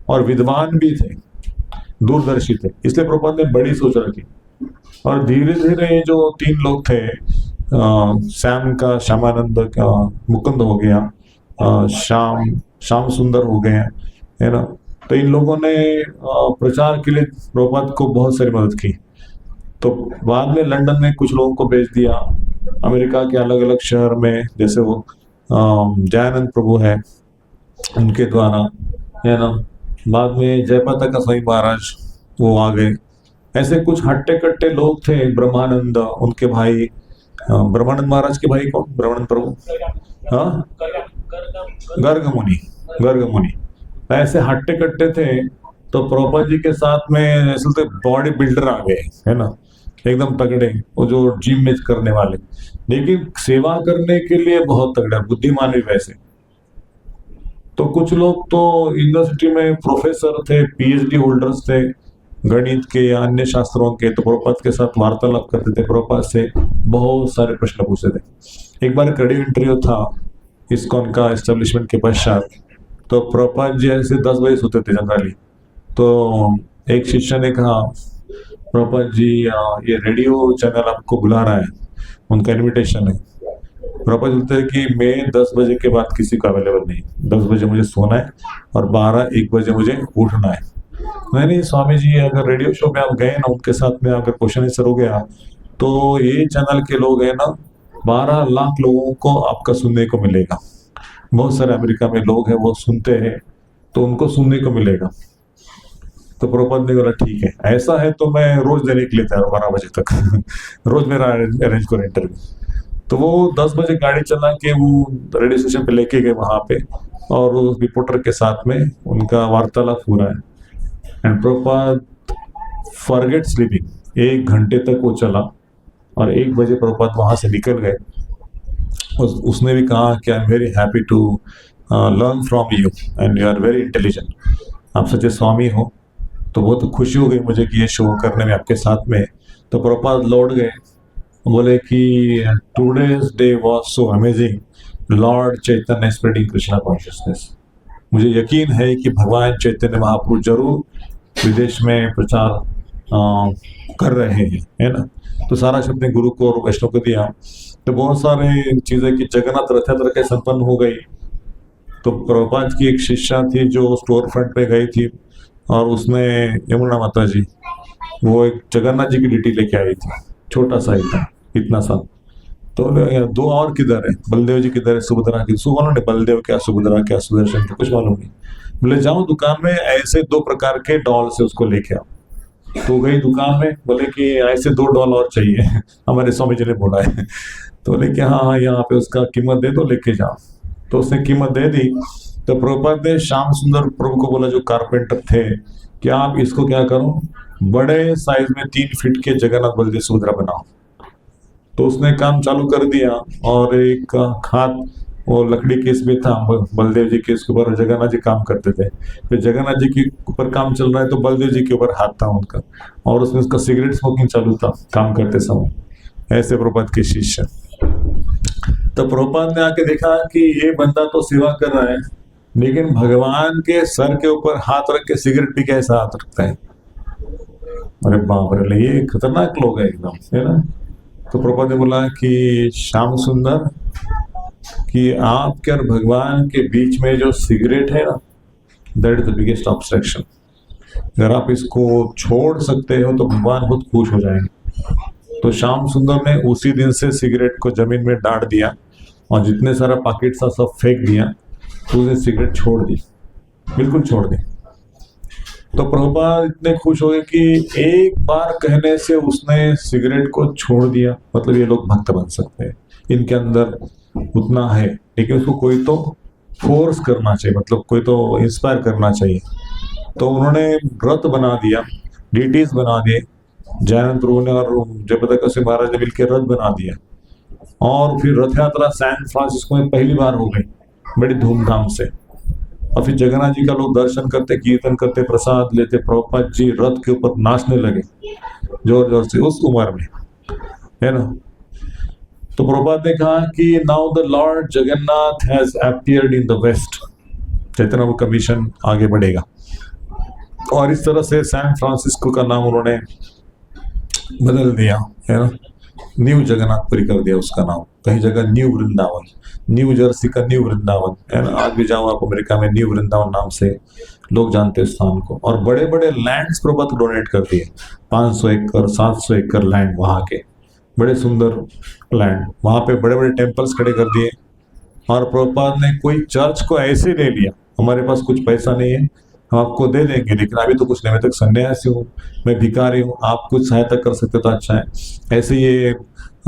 A: और विद्वान भी थे, दूरदर्शी थे। इसलिए प्रभुपाद ने बड़ी सोच रखी। और धीरे धीरे जो 3 लोग थे, श्यामानंद का मुकुंद हो गया, श्याम सुंदर हो गए, है ना। तो इन लोगों ने प्रचार के लिए प्रभुपाद को बहुत सारी मदद की। तो बाद में लंदन में कुछ लोगों को भेज दिया, अमेरिका के अलग अलग शहर में, जैसे वो जयानंद प्रभु है उनके द्वारा, है ना। बाद में जयपताका स्वामी महाराज वो आ गए। ऐसे कुछ हट्टे कट्टे लोग थे, ब्रह्मानंद उनके भाई, ब्रह्मानंद महाराज के भाई कौन, ब्रह्मानंद प्रभु, हाँ, गर्ग मुनि। ऐसे हट्टे कट्टे थे तो प्रभुपाद जी के साथ में ऐसे तो बॉडी बिल्डर आ गए, है ना, एकदम तगड़े, वो जो जिम में करने वाले, लेकिन सेवा करने के लिए बहुत तगड़े, बुद्धिमान भी वैसे। तो कुछ लोग तो यूनिवर्सिटी में प्रोफेसर थे, पीएचडी होल्डर्स थे, गणित के या अन्य शास्त्रों के, तो प्रभुपाद के साथ वार्तालाप करते थे, प्रभुपाद से बहुत सारे प्रश्न पूछते थे। एक बार रेडियो इंटरव्यू था इस्कॉन का एस्टेब्लिशमेंट के पश्चात, तो प्रभुपाद जी ऐसे 10 बजे सोते थे जनरली। तो एक शिष्य ने कहा, प्रभुपाद जी ये रेडियो चैनल आपको बुला रहा है, उनका इनविटेशन है। प्रभुपाद बोलते हैं कि मैं 10 बजे के बाद किसी को अवेलेबल नहीं, 10 बजे मुझे सोना है और 12-1 बजे मुझे उठना है। नहीं स्वामी जी, अगर रेडियो शो में आप गए ना, उनके साथ में अगर क्वेश्चन आंसर हो गया तो ये चैनल के लोग है ना 12 लाख लोगों को आपका सुनने को मिलेगा। बहुत सारे अमेरिका में लोग हैं वो सुनते हैं, तो उनको सुनने को मिलेगा। तो प्रभुपाद ने बोला ठीक है, ऐसा है तो मैं रोज देने के लिए तैयार 12 बजे तक रोज मेरा अरेंज करो इंटरव्यू। तो वो 10 बजे गाड़ी चला के वो रेडियो स्टेशन पे लेके गए वहां पे, और उस रिपोर्टर के साथ में उनका वार्तालाप हो रहा है। एंड प्रभुपाद फॉरगेट स्लीपिंग, 1 घंटे तक वो चला और 1 बजे प्रभुपाद वहां से निकल गए। उसने भी कहा कि I am very happy to learn from you and you are very intelligent, आप सच्चे स्वामी हो, तो बहुत खुशी हो गई मुझे कि ये शो करने में आपके साथ में। तो प्रभुपाद लौट गए, बोले कि today's day was so amazing, Lord Chaitanya spreading Krishna consciousness. मुझे यकीन है कि भगवान चैतन्य महाप्रभु जरूर विदेश में प्रचार कर रहे हैं, है ना। तो सारा अपने गुरु को और वैष्णव को दिया। तो बहुत सारे चीजें कि जगन्नाथ रथ यात्रा के संपन्न हो गई। तो प्रभुपाद की एक शिष्या थी जो स्टोर फ्रंट पे गई थी, और उसने यमुना माता जी वो एक जगन्नाथ जी की डिटी लेके आई थी, छोटा सा ही था, इतना सा। तो 2 और किधर है, बलदेव जी किधर है, सुभद्रा की, सुबह बलदेव क्या, सुभद्रा क्या, सुदर्शन क्या, कुछ मालूम नहीं। बोले जाओ दुकान में ऐसे 2 प्रकार के डॉल से उसको लेके आओ। तो गई दुकान में, बोले कि ऐसे 2 डॉल और चाहिए हमारे स्वामी जी ने बोला है। तो बोले कि हाँ यहाँ पे उसका कीमत दे दो, लेके जाओ। तो उसने कीमत दे दी। तो प्रभुपाद ने श्याम सुंदर प्रभु को बोला, जो कारपेंटर थे, कि आप इसको क्या करो, बड़े साइज में 3 फीट के जगन्नाथ बलदेव सुभद्रा बनाओ। तो उसने काम चालू कर दिया, और एक हाथ वो लकड़ी के इसमें था, बलदेव जी के इसके ऊपर जगन्नाथ जी काम करते थे। फिर जगन्नाथ जी के ऊपर काम चल रहा है तो बलदेव जी के ऊपर हाथ था उनका, और उसमें उसका सिगरेट स्मोकिंग चालू था काम करते समय। ऐसे प्रभुपाद के शिष्य। तो प्रभुपाद ने आके देखा कि ये बंदा तो सेवा कर रहा है, लेकिन भगवान के सर के ऊपर हाथ रख के सिगरेट पी के ऐसा हाथ रखता है। अरे बाप रे, ये खतरनाक लोग है एकदम, है ना। तो प्रभुपाद ने बोला कि श्याम सुंदर, कि आपके और भगवान के बीच में जो सिगरेट है ना, that is the biggest obstruction. अगर आप इसको छोड़ सकते हो तो भगवान बहुत खुश हो जाएंगे। तो श्याम सुंदर ने उसी दिन से सिगरेट को जमीन में डाल दिया, और जितने सारा पैकेट था सब फेंक दिया। तो उसने सिगरेट छोड़ दी, बिल्कुल छोड़ दी। तो प्रभुपाद इतने खुश हो गए कि एक बार कहने से उसने सिगरेट को छोड़ दिया, मतलब ये लोग भक्त बन सकते हैं, इनके अंदर उतना है। लेकिन उसको कोई तो फोर्स करना चाहिए, मतलब कोई तो इंस्पायर करना चाहिए। तो उन्होंने व्रत बना दिया, डीटीज बना दिए, जैन प्रभु ने और जयप्रकाश महाराज ने मिलकर रथ बना दिया। और फिर रथ यात्रा सैन फ्रांसिस्को में पहली बार हो गई बड़ी धूमधाम से। और फिर जगन्नाथ जी का लोग दर्शन करते, कीर्तन करते, प्रसाद लेते। प्रभुपाद जी रथ के ऊपर नाचने लगे जोर जोर से उस उम्र में, है ना। तो प्रभुपाद ने कहा कि now the lord Jagannath has appeared in the west, Chaitanya का मिशन आगे बढ़ेगा। और इस तरह से सैन फ्रांसिस्को का नाम उन्होंने बदल दिया, है ना, न्यू जगन्नाथपुरी कर दिया उसका नाम। कहीं जगह न्यू वृंदावन, न्यू जर्सी का न्यू वृंदावन, है ना। आज भी जाओ आप अमेरिका में, न्यू वृंदावन नाम से लोग जानते हैं स्थान को। और बड़े बड़े लैंड्स प्रभुपाद डोनेट कर दिए, 500 एकड़ 700 एकड़ लैंड, वहाँ के बड़े सुंदर लैंड, वहाँ पे बड़े बड़े टेम्पल्स खड़े कर दिए। और प्रभुपाद ने कोई चर्च को ऐसे ले लिया, हमारे पास कुछ पैसा नहीं है, हम आपको दे देंगे, लेकिन अभी तो कुछ नहीं, मैं तो सन्यासी हूँ, मैं भिखारी हूँ, आप कुछ सहायता कर सकते तो अच्छा है। ऐसे ये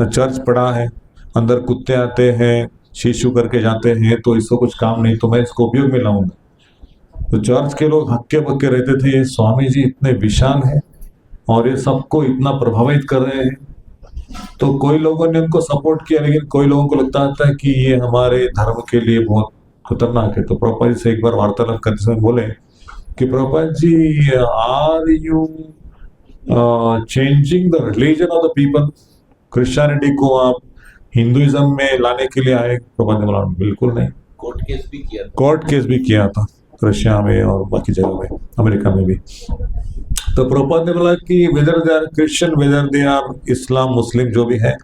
A: चर्च पड़ा है, अंदर कुत्ते आते हैं, शीशु करके जाते हैं, तो इसको कुछ काम नहीं, तो मैं इसको उपयोग में लाऊंगा। तो चर्च के लोग हक्के बक्के रहते थे, ये स्वामी जी इतने विशाल हैं और ये सबको इतना प्रभावित कर रहे हैं। तो कोई लोगों ने उनको सपोर्ट किया, लेकिन कोई लोगों को लगता था कि ये हमारे धर्म के लिए बहुत खतरनाक है। तो प्रभुपाद जी से एक बार वार्तालाप करते समय बोले कि Prabhupada ji, are you changing the religion of the people? Christianity को आप हिंदुइज्म में लाने के लिए आए? प्रभुपाद ने बोला बिल्कुल नहीं।
B: कोर्ट केस भी किया था।
A: कोर्ट केस भी किया था रशिया में और बाकी जगह में, अमेरिका में भी। तो प्रभुपाद ने बोला कि whether they are Christian, whether they are Islam, Muslim, जो भी है,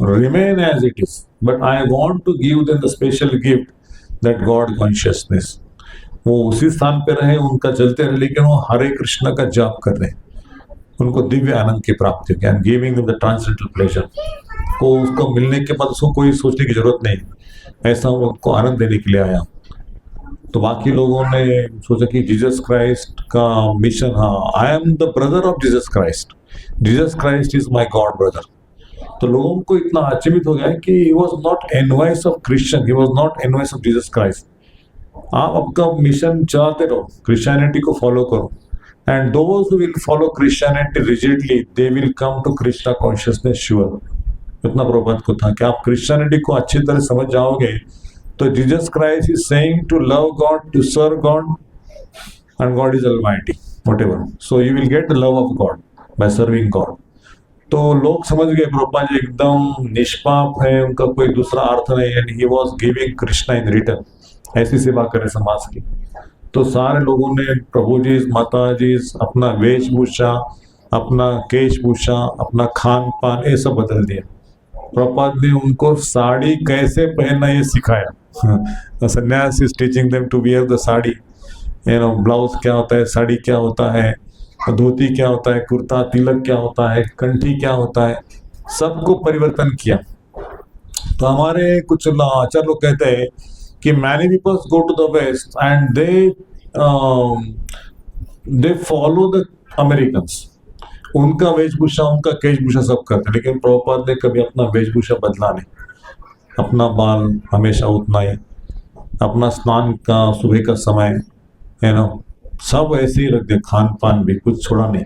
A: remain as it is, but I want to give them the special gift that god consciousness. वो उसी स्थान पे रहे, उनका चलते रहे, लेकिन वो हरे कृष्ण का जाप कर रहे, उनको दिव्य आनंद की प्राप्ति हो, giving them the transcendental pleasure. को उसको मिलने के बाद उसको कोई सोचने की जरूरत नहीं, ऐसा वो उनको आनंद देने के लिए आया। तो बाकी लोगों ने सोचा कि जीसस क्राइस्ट का मिशन, हाँ, I am the brother of Jesus Christ is my god brother. तो लोगों को इतना अचंभित हो गया कि he was not envious of Christian, he was not envious of Jesus Christ. आप आपका मिशन चलाते रहो, क्रिश्चियनिटी को फॉलो करो, and those who will follow Christianity rigidly they will come to Krishna consciousness sure. इतना प्रभुपाद को था कि आप क्रिश्चियनिटी को अच्छी तरह समझ जाओगे तो Jesus Christ is saying to love God, to serve God, and God is almighty, whatever, so you will get the love of God by serving God. तो लोग समझ गए प्रभुपाद जी एकदम निष्पाप है, उनका कोई दूसरा अर्थ नहीं है, he was giving Krishna in return, ऐसी सेवा करे समाज की। तो सारे लोगों ने प्रभु जी, माता जी अपना वेशभूषा, अपना केशभूषा, अपना खान पान ये सब बदल दिया। प्रभुपाद ने उनको साड़ी कैसे पहनना ये सिखाया। Sannyas is teaching them to wear the sari, blouse क्या होता है, साड़ी क्या होता है, धोती क्या होता है, कुर्ता, तिलक क्या होता है, कंठी क्या होता है, सबको परिवर्तन किया। तो हमारे कुछ आचार्य लोग कहते हैं कि many peoples go to the west and they follow the Americans, उनका वेशभूषा, उनका केशभूषा सब करते, लेकिन प्रभुपाद ने कभी अपना वेशभूषा बदला नहीं, अपना बाल हमेशा उतना ही, अपना स्नान का सुबह का समय सब ऐसे ही रख दे, खान पान भी कुछ छोड़ा नहीं।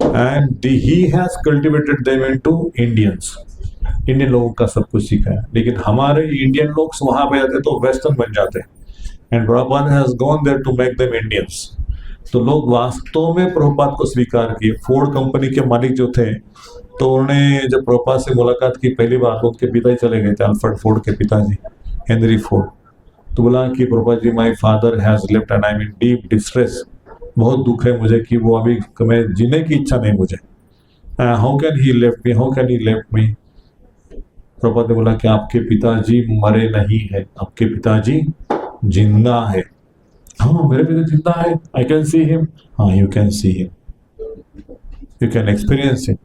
A: And he has cultivated them into Indians, Indian लोगों का सब कुछ सीखा है। लेकिन हमारे इंडियन लोग वहां पे जाते तो वेस्टर्न बन जाते, and Prabhupada has gone there to make them Indians. तो लोग वास्तव में प्रभुपाद को स्वीकार किए। फोर्ड कंपनी के मालिक जो थे, तो उन्होंने जब प्रभुपाद से मुलाकात की पहली बार, तो उनके पिताजी चले गए थे, अल्फ्रेड फोर्ड के पिताजी, हेनरी फोर्ड। तो बोला कि Prabhupada ji, my father has left and I am in deep distress, बहुत दुख है मुझे कि वो अभी, मैं जीने की इच्छा नहीं मुझे, how can he left me, how can he left me. Prabhupada ने बोला कि आपके पिताजी मरे नहीं है, आपके पिताजी जिंदा है। हाँ, मेरे पिता जिंदा है, आई कैन सी हिम। हाँ, you can see him, you can experience him.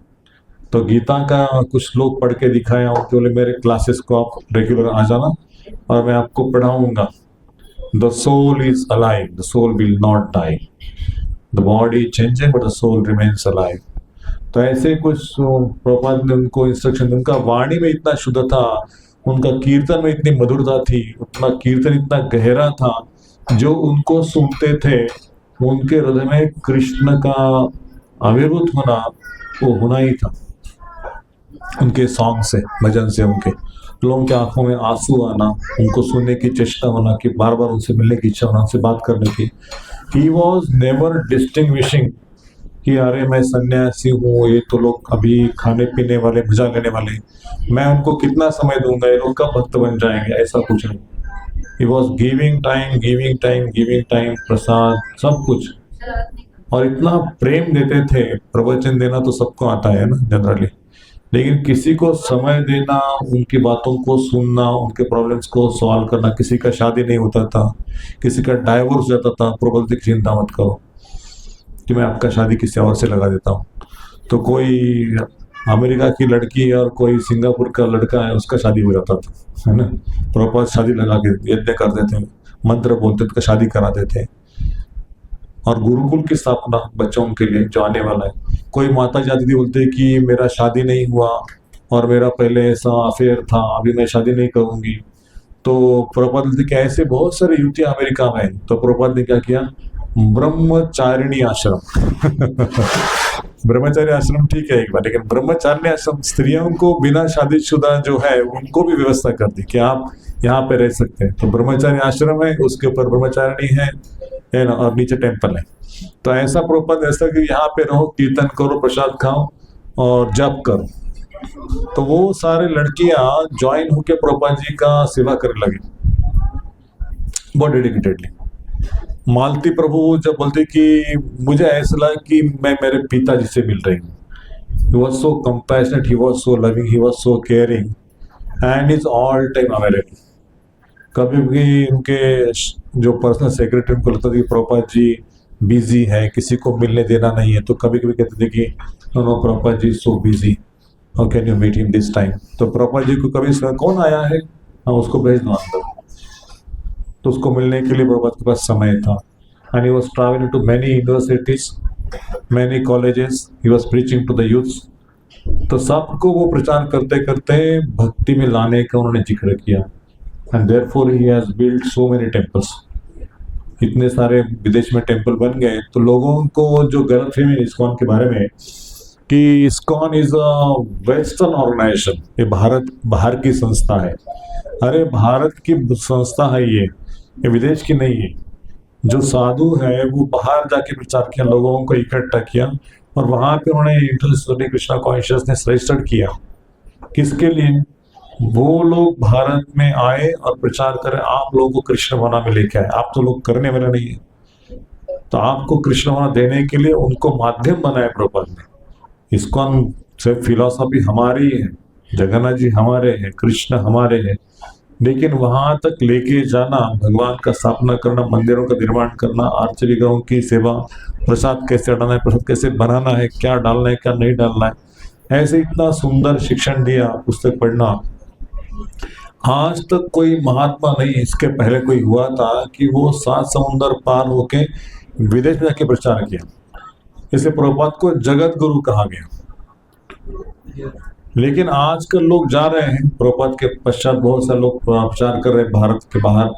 A: तो गीता का कुछ लोग पढ़ के दिखाया, उनके बोले मेरे क्लासेस को आप रेगुलर आ जाना और मैं आपको पढ़ाऊंगा। The soul is alive, the soul will not die, the body changing but the soul remains alive. तो ऐसे कुछ प्रभुपाद ने उनको इंस्ट्रक्शन, उनका वाणी में इतना शुद्ध था, उनका कीर्तन में इतनी मधुरता थी, उनका कीर्तन इतना गहरा था, जो उनको सुनते थे उनके हृदय में कृष्ण का आविर्भूत होना वो होना ही था। उनके सॉन्ग से, भजन से, उनके लोगों के आंखों में आंसू आना, उनको सुनने की चेष्टा होना, कि बार बार उनसे मिलने की इच्छा होना, उनसे बात करने की। ही वॉज नेवर डिस्टिंग्विशिंग कि अरे मैं सन्यासी हूँ, ये तो लोग अभी खाने पीने वाले, मजा लेने वाले, मैं उनको कितना समय दूंगा, ये लोग कब भक्त बन जाएंगे, ऐसा कुछ नहीं। He was giving time, प्रसाद, सब कुछ, और इतना प्रेम देते थे। प्रवचन देना तो सबको आता है ना जनरली, लेकिन किसी को समय देना, उनकी बातों को सुनना, उनके प्रॉब्लम्स को सॉल्व करना। किसी का शादी नहीं होता था, किसी का डाइवोर्स जाता था, प्रभु की चिंता मत करो कि मैं आपका शादी किसी और से लगा देता हूँ। तो कोई अमेरिका की लड़की और कोई सिंगापुर का लड़का है, उसका शादी हो जाता था, है ना। प्रॉपर शादी लगा के यज्ञ कर देते, मंत्र बोलते थे, शादी कराते थे। और गुरुकुल की स्थापना बच्चों के लिए जो आने वाला है। कोई माता जाती थी, बोलते कि मेरा शादी नहीं हुआ और मेरा पहले ऐसा अफेयर था, अभी मैं शादी नहीं करूंगी, तो प्रभुपाद ने क्या, ऐसे बहुत सारे युवतियां अमेरिका में हैं। तो प्रभुपाद ने क्या किया, ब्रह्मचारिणी आश्रम ब्रह्मचारी आश्रम ठीक है एक बार, लेकिन ब्रह्मचारिणी आश्रम स्त्रियों को बिना शादीशुदा जो है उनको भी व्यवस्था कर दी कि आप यहाँ पे रह सकते हैं। तो ब्रह्मचारी आश्रम है, उसके ऊपर ब्रह्मचारिणी है ना, और नीचे टेम्पल है। तो ऐसा प्रभुपाद ऐसा कि यहाँ पे रहो, कीर्तन करो, प्रसाद खाओ और जप करो। तो वो सारे लड़कियां ज्वाइन होके प्रभुपाद जी का सेवा करने लगे बहुत डेडिकेटेडली। मालती प्रभु जब बोलते कि मुझे ऐसा लगा कि मैं मेरे पिताजी से मिल रही हूँ। He was so compassionate, he was so loving, he was so caring, and is all time available. कभी भी उनके जो पर्सनल सेक्रेटरी को लगता था कि प्रभुपाद जी बिजी है, किसी को मिलने देना नहीं है, तो कभी कभी कहते थे कि no Prabhupada ji so busy, how can you meet him this time. तो प्रभुपाद जी को कभी कौन आया है, हाँ उसको भेज दो अंदर। तो उसको मिलने के लिए प्रभुपाद के पास समय था। And he was traveling to many universities, many colleges. He was preaching to the youths. तो सबको वो प्रचार करते करते भक्ति में लाने का उन्होंने जिक्र किया। And therefore he has built so many temples. इतने सारे विदेश में टेम्पल बन गए। तो लोगों को जो गलतफहमी इस्कॉन के बारे में कि ISKCON is a western organisation, ये बाहर की संस्था है। अरे भारत की संस्था है ये विदेश की नहीं है। जो साधु है वो बाहर जाके प्रचार किया, लोगों को इकट्ठा किया और वहां पे उन्होंने इंटरनेशनल कृष्णा कॉन्शियसनेस रजिस्टर्ड किया। किसके लिए? वो लोग भारत में आए और प्रचार करें, आप लोगों को कृष्ण भावना में लेके आए। आप तो लोग करने वाले नहीं है, तो आपको कृष्ण भावना देने के लिए उनको माध्यम बनाया प्रभुपाद ने। इस्कॉन से फिलॉसफी हमारी है, जगन्नाथ जी हमारे हैं, कृष्ण हमारे हैं, लेकिन वहां तक लेके जाना, भगवान का स्थापना करना, मंदिरों का निर्माण करना, आर्चरिकों की सेवा, प्रसाद कैसे चढ़ाना है, प्रसाद कैसे बनाना है, क्या डालना है क्या नहीं डालना है, ऐसे इतना सुंदर शिक्षण दिया। पुस्तक पढ़ना, आज तक कोई महात्मा नहीं इसके पहले कोई हुआ था कि वो 7 समुंदर पार होके विदेश में जाके प्रचार किया। इसे प्रभुपाद को जगत गुरु कहा गया। लेकिन आजकल लोग जा रहे हैं, प्रभुपाद के पश्चात बहुत सारे लोग प्रचार कर रहे हैं भारत के बाहर,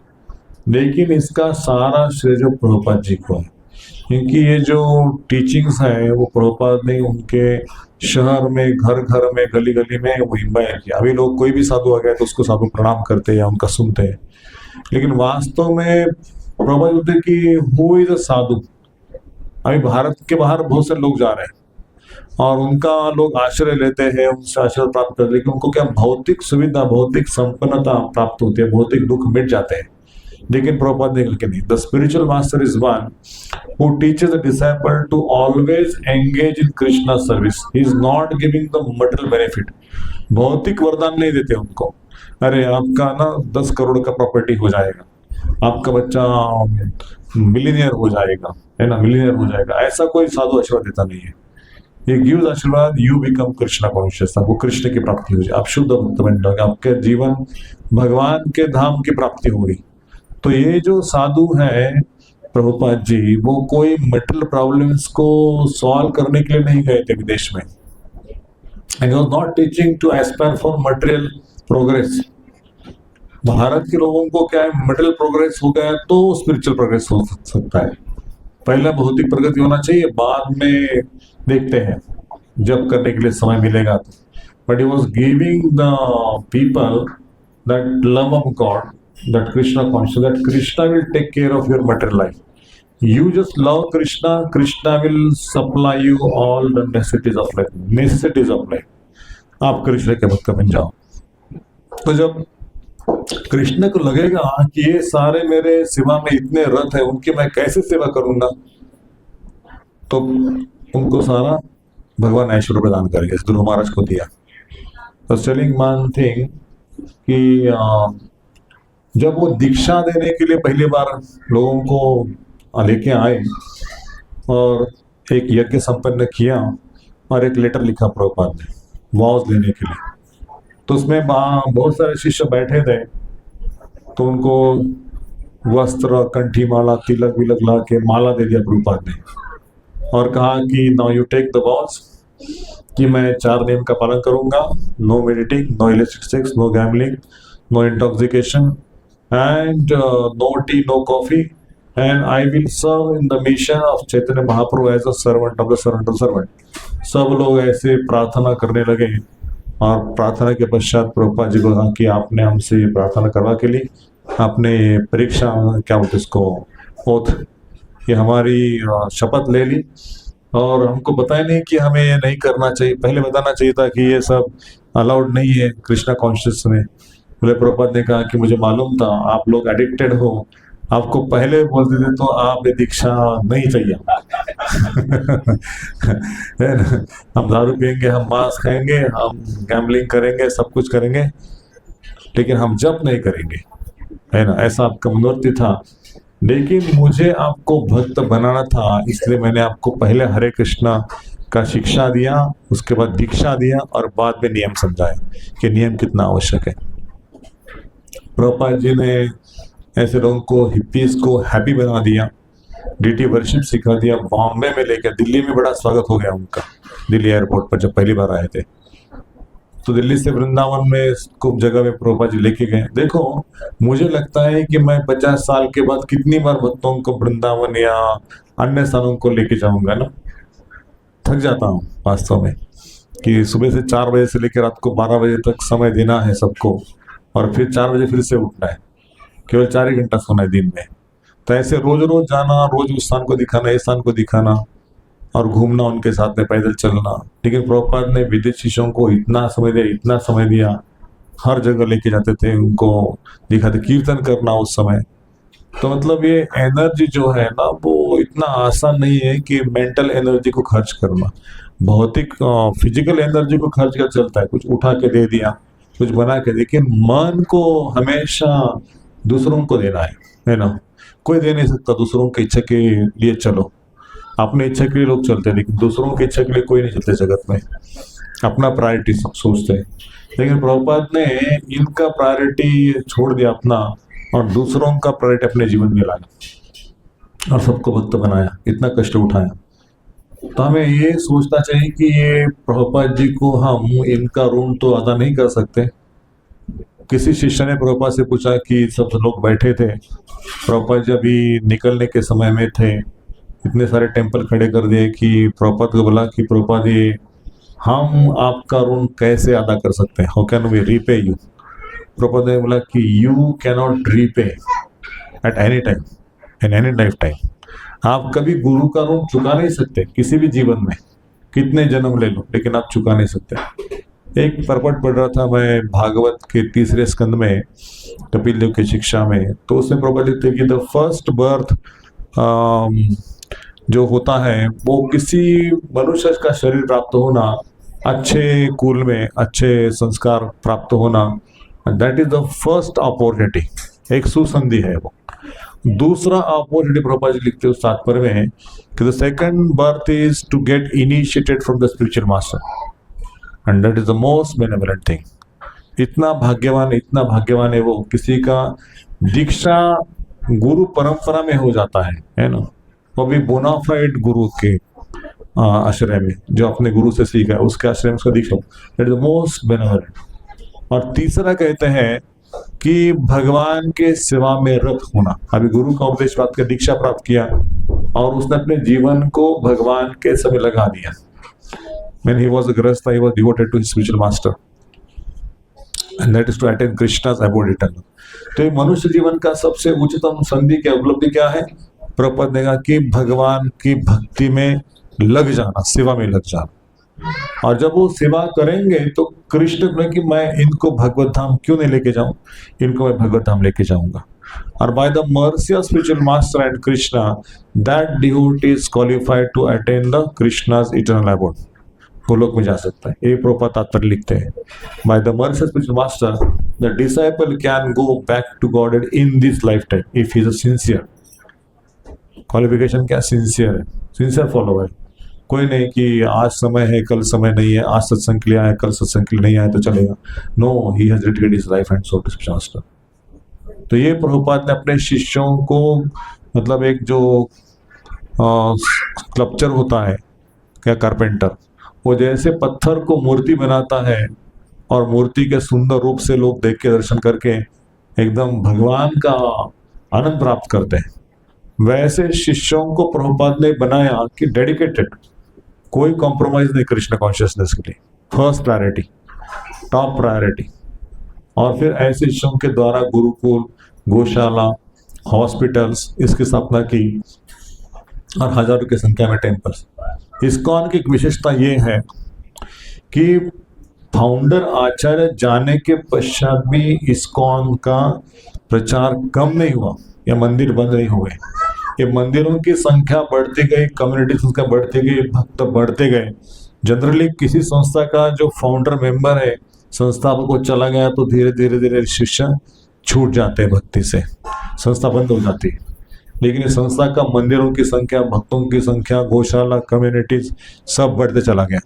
A: लेकिन इसका सारा श्रेय जो प्रभुपाद जी को है, क्योंकि ये जो टीचिंग्स है वो प्रभुपाद ने उनके शहर में, घर घर में, गली गली में वो इम्बायर किया। अभी लोग कोई भी साधु आ गया तो उसको साधु प्रणाम करते हैं या उनका सुनते हैं, लेकिन वास्तव में प्रभुपाद बोलते कि हु इज अ साधु। अभी भारत के बाहर बहुत से लोग जा रहे हैं और उनका लोग आश्रय लेते हैं, उनसे आश्रय प्राप्त करते हैं, लेकिन उनको क्या भौतिक सुविधा, भौतिक संपन्नता प्राप्त होती है, भौतिक दुख मिट जाते हैं। लेकिन प्रभुपाद ने कहा नहीं, the spiritual master is one who teaches the disciple to always engage in Krishna service. He is not giving the material benefit. भौतिक वरदान नहीं देते उनको, अरे आपका ना 10 करोड़ का प्रॉपर्टी हो जाएगा, आपका बच्चा मिलीनियर हो जाएगा, है ना, मिलीनियर हो जाएगा, ऐसा कोई साधु आशीर्वाद देता नहीं है। ये गिव्स आशीर्वाद, यू बिकम कृष्णा कॉन्शियस, आपको कृष्ण की प्राप्ति हो जाए, आप शुद्ध भक्त बन जाओगे, आपके जीवन भगवान के धाम की प्राप्ति होगी। तो ये जो साधु है प्रभुपाद जी, वो कोई मेटल प्रॉब्लम्स को सॉल्व करने के लिए नहीं गए थे विदेश में। And he was not teaching to aspire for material progress. Bharat के लोगों को क्या है, मटेरियल प्रोग्रेस हो गया तो स्पिरिचुअल प्रोग्रेस हो सकता है। पहला भौतिक प्रगति होना चाहिए, बाद में देखते हैं जब करने के लिए समय मिलेगा तो। But he was giving the people that love of God, that Krishna conscious, that Krishna will take care of your material life. You just love Krishna, Krishna will supply you all the necessities of life, necessities of life. आप कृष्ण के भक्त बन जाओ। तो जब कृष्ण को लगेगा कि ये सारे मेरे सेवा में इतने रत है, उनकी मैं कैसे सेवा करूंगा, तो उनको सारा भगवान ऐश्वर्य प्रदान करेंगे, गुरु महाराज को दिया। तो टेलिंग वन थिंग कि जब वो दीक्षा देने के लिए पहली बार लोगों को लेके आए और एक यज्ञ संपन्न किया और एक लेटर लिखा प्रभुपाद ने वॉज लेने के लिए, तो उसमें बहुत सारे शिष्य बैठे थे, तो उनको वस्त्र, कंठी माला, तिलक विलक ला के माला दे दिया प्रभुपाद ने और कहा कि now you take the vows, कि मैं 4 नियम का पालन करूंगा, no meat eating, no illicit sex, no gambling, no intoxication, and no tea, no coffee, and I will serve in the mission of Chaitanya Mahaprabhu as a servant of the servant of servant. सब लोग ऐसे प्रार्थना करने लगे और प्रार्थना के पश्चात प्रभुपाद जी को कहा कि आपने हमसे ये प्रार्थना करवा के लिए आपने ये परीक्षा, क्या बोलते इसको, ओथ, ये हमारी शपथ ले ली और हमको बताया नहीं कि हमें ये नहीं करना चाहिए, पहले बताना चाहिए था कि ये सब अलाउड नहीं है कृष्णा कॉन्शियस में। बोले प्रभुपाद ने कहा कि मुझे मालूम था आप लोग एडिक्टेड हो, आपको पहले बोल देते तो आप ये दीक्षा नहीं चाहिए। है ना? हम दारू पियेंगे, हम मांस खाएंगे, हम गैम्बलिंग करेंगे, सब कुछ करेंगे, लेकिन हम जप नहीं करेंगे, है ना? ऐसा आपका मनोरथ था। लेकिन मुझे आपको भक्त बनाना था, इसलिए मैंने आपको पहले हरे कृष्णा का शिक्षा दिया, उसके बाद दीक्षा दिया और बाद में नियम समझाया कि नियम कितना आवश्यक है। प्रभुपाद जी ने ऐसे लोगों को, हिप्पीज को हैप्पी बना दिया, डीटी वर्शिप सिखा दिया, बॉम्बे में लेकर, दिल्ली में बड़ा स्वागत हो गया उनका, दिल्ली एयरपोर्ट पर जब पहली बार आए थे तो दिल्ली से वृंदावन में खूब जगह में प्रभुपाद जी लेके गए। देखो, मुझे लगता है कि मैं 50 साल के बाद कितनी बार भक्तों को वृंदावन या अन्य स्थानों को लेके जाऊंगा ना, थक जाता हूँ वास्तव में, कि सुबह से 4 बजे से लेकर रात को 12 बजे तक समय देना है सबको और फिर 4 बजे फिर से उठना है, केवल 4 ही घंटा सोना है दिन में। तो ऐसे रोज रोज जाना, रोज उस स्थान को दिखाना, इस स्थान को दिखाना और घूमना उनके साथ में, पैदल चलना। लेकिन प्रभुपाद ने विदेशी शिष्यों को इतना समय दिया, इतना समय दिया, हर जगह लेके जाते थे, उनको दिखाते, कीर्तन करना उस समय। तो मतलब ये एनर्जी जो है ना, वो इतना आसान नहीं है कि मेंटल एनर्जी को खर्च करना, भौतिक फिजिकल एनर्जी को खर्च कर चलता है, कुछ उठा के दे दिया, कुछ बना के, लेकिन मन को हमेशा दूसरों को देना है ना? कोई दे नहीं सकता दूसरों की इच्छा के लिए। चलो, अपने इच्छा के लिए लोग चलते हैं, लेकिन दूसरों की इच्छा के लिए कोई नहीं चलते जगत में, अपना प्रायोरिटी सब सोचते हैं। लेकिन प्रभुपाद ने इनका प्रायोरिटी छोड़ दिया अपना और दूसरों का प्रायोरिटी अपने जीवन में लाया और सबको भक्त बनाया, इतना कष्ट उठाया। तो हमें ये सोचना चाहिए कि ये प्रभुपाद जी को हम इनका ऋण तो अदा नहीं कर सकते। किसी शिष्य ने प्रभुपाद से पूछा कि सब लोग बैठे थे, प्रभुपाद जी अभी निकलने के समय में थे, इतने सारे टेम्पल खड़े कर दिए कि प्रभुपाद को बोला कि प्रभुपाद जी, हम आपका ऋण कैसे अदा कर सकते हैं, how can we repay you? Prabhupada ने बोला कि you cannot repay at any time in any life time. आप कभी गुरु का ऋण चुका नहीं सकते किसी भी जीवन में, कितने जन्म ले लो, लेकिन आप चुका नहीं सकते। एक परपट पढ़ रहा था मैं भागवत के 3रे स्कंद में, कपिल देव की शिक्षा में, तो उसमें प्रभुपाद लिखते कि द फर्स्ट बर्थ जो होता है वो किसी मनुष्य का शरीर प्राप्त होना, अच्छे कुल में अच्छे संस्कार प्राप्त होना, that is the first opportunity, एक सुसंधि है वो। दूसरा अपॉर्चुनिटी प्रभुपाद जी लिखते हैं उस तात्पर्य में कि the second birth is to get initiated from the spiritual master and that is the most benevolent thing. इतना भाग्यवान है वो, किसी का दीक्षा गुरु परंपरा में हो जाता है ना, वो भी बोनाफाइड गुरु के आश्रय में, जो अपने गुरु से सीखा है उसके आश्रय में उसका दीक्षा, that is the most benevolent. और तीसरा कहते हैं कि भगवान के सेवा में रत होना। अभी गुरु का उपदेश प्राप्त किया, दीक्षा प्राप्त किया और उसने अपने जीवन को भगवान के समय लगा दिया। When he was a grahastha, he was devoted to his spiritual master, and that is to attain Krishna's abode eternal. तो ये मनुष्य जीवन का सबसे उच्चतम संधि की उपलब्धि क्या है? प्रभुपाद ने कहा कि भगवान की भक्ति में लग जाना, सेवा में लग जाना। और जब वो सेवा करेंगे तो कृष्ण ने कि मैं इनको भगवत धाम क्यों नहीं लेके जाऊं, इनको मैं भगवत धाम लेके जाऊंगा। और by the mercy of spiritual master and Krishna, that devotee is qualified to attain the Krishna's eternal abode, वो लोग में जा सकता है। ये प्रभुपाद तात्पर्य लिखते हैं, by the mercy of spiritual master the disciple can go back to God in this life time if he is a sincere. Qualification क्या? सिंसियर है, सिंसियर फॉलोअर। कोई नहीं कि आज समय है कल समय नहीं है, आज सत्संग के लिए आया कल सत्संग के लिए नहीं आया तो चलेगा। No, he has dedicated his life and soul to spiritual master. तो ये प्रभुपाद ने अपने शिष्यों को, मतलब एक जो स्कल्पचर होता है क्या, कारपेंटर, वो जैसे पत्थर को मूर्ति बनाता है और मूर्ति के सुंदर रूप से लोग देख के दर्शन करके एकदम भगवान का आनंद प्राप्त करते हैं। वैसे शिष्यों को प्रभुपाद ने बनाया कि डेडिकेटेड, कोई कॉम्प्रोमाइज नहीं कृष्ण कॉन्शियसनेस के लिए, फर्स्ट प्रायोरिटी, टॉप प्रायोरिटी। और फिर ऐसे शिष्यों के द्वारा गुरुकुल, गौशाला, हॉस्पिटल्स इसकी स्थापना की और हजारों की संख्या में टेम्पल्स। इस्कॉन की एक विशेषता ये है कि फाउंडर आचार्य जाने के पश्चात भी इस्कॉन का प्रचार कम नहीं हुआ या मंदिर बंद नहीं हुए। ये मंदिरों की संख्या बढ़ती गई, कम्युनिटी संख्या बढ़ती गई, भक्त बढ़ते गए। जनरली किसी संस्था का जो फाउंडर मेंबर है, संस्थापक को चला गया तो धीरे धीरे धीरे शिष्य छूट जाते हैं भक्ति से, संस्था बंद हो जाती है। लेकिन इस संस्था का मंदिरों की संख्या, भक्तों की संख्या, गौशाला, कम्युनिटीज सब बढ़ते चला गया।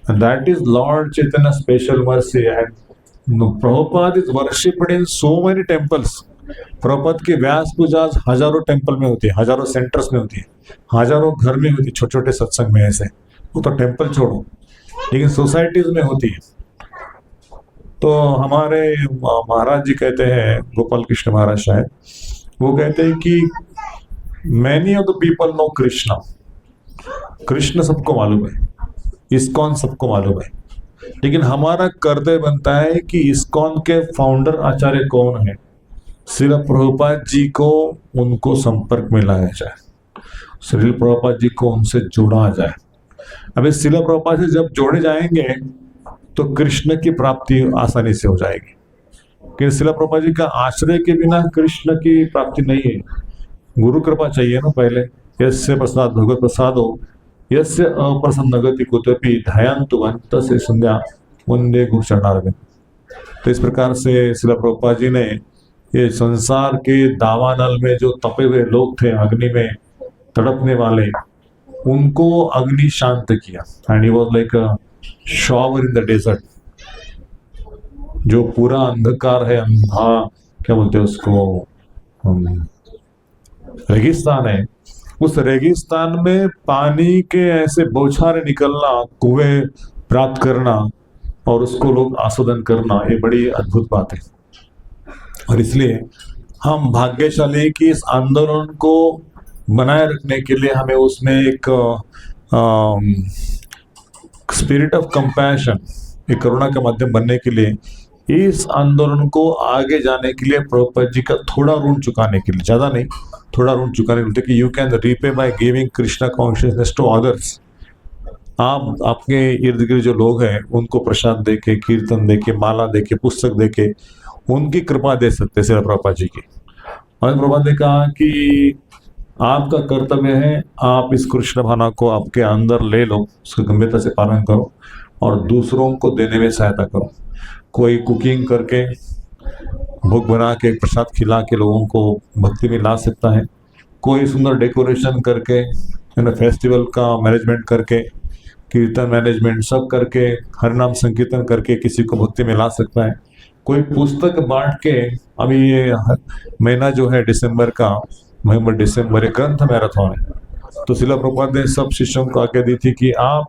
A: And that is Lord Chaitanya's special mercy. And Prabhupada is worshipped in so many temples. Prabhupada की व्यास पूजा हजारों टेम्पल में होती है, हजारों सेंटर्स में होती है, हजारों घर में होती है, छोटे छोटे सत्संग में। ऐसे वो तो टेम्पल छोड़ो, लेकिन सोसाइटीज में होती है। तो हमारे महाराज जी कहते हैं, गोपाल कृष्ण महाराज शायद, वो कहते हैं कि many of the people know Krishna, Krishna सबको मालूम है, इस्कॉन सबको मालूम है, लेकिन हमारा कर्तव्य बनता है कि इस्कॉन के फाउंडर आचार्य कौन है, श्रील प्रभुपाद जी को उनको संपर्क में लाया जाए, श्रील प्रभुपाद जी को उनसे जोड़ा जाए। अभी श्रील प्रभुपाद से जब जोड़े जाएंगे तो कृष्ण की प्राप्ति आसानी से हो जाएगी। कि श्रील प्रभुपाद जी का आश्रय के बिना कृष्ण की प्राप्ति नहीं है, गुरु कृपा चाहिए ना पहले। यस्य प्रसाद भगवत प्रसाद हो, यस्य अप्रसन्नगति कुतपि ध्यायन्तु से संध्या वंदे गुरु चरणारविंद। तो इस प्रकार से श्रील प्रभुपाद जी ने ये संसार के दावानल में जो तपे हुए लोग थे, अग्नि में तड़पने वाले, उनको अग्नि शांत किया। And he was like a shower in the desert. जो पूरा अंधकार है, अंधा क्या बोलते हैं उसको, रेगिस्तान है, उस रेगिस्तान में पानी के ऐसे बौछारें निकलना, कुएं प्राप्त करना और उसको लोग आस्वादन करना, ये बड़ी अद्भुत बात है। और इसलिए हम भाग्यशाली कि इस आंदोलन को बनाए रखने के लिए हमें उसमें एक स्पिरिट ऑफ कंपैशन, एक करुणा का माध्यम बनने के लिए, इस आंदोलन को आगे जाने के लिए प्रभुपाद जी का थोड़ा ऋण चुकाने के लिए, ज्यादा नहीं, थोड़ा ऋण चुकाने के लिए, कि you can repay by giving Krishna consciousness to others. आप आपके इर्द गिर्द जो लोग हैं उनको प्रसाद देके, कीर्तन देके, माला देके, पुस्तक देके उनकी कृपा दे सकते हैं प्रभुपाद जी की। और प्रभुपाद ने कहा कि आपका कर्तव्य है, आप इस कृष्ण भावना को आपके अंदर ले लो, उसका गंभीरता से पालन करो और दूसरों को देने में सहायता करो। कोई कुकिंग करके, भोग बना के, प्रसाद खिला के लोगों को भक्ति में ला सकता है। कोई सुंदर डेकोरेशन करके, फेस्टिवल का मैनेजमेंट करके, कीर्तन मैनेजमेंट सब करके, हर नाम संकीर्तन करके किसी को भक्ति में ला सकता है। कोई पुस्तक बांट के, अभी ये महीना जो है दिसंबर का, नवंबर दिसंबर, एक ग्रंथ मैराथन है। तो श्रील प्रभुपाद ने सब शिष्यों को आज्ञा दी थी कि आप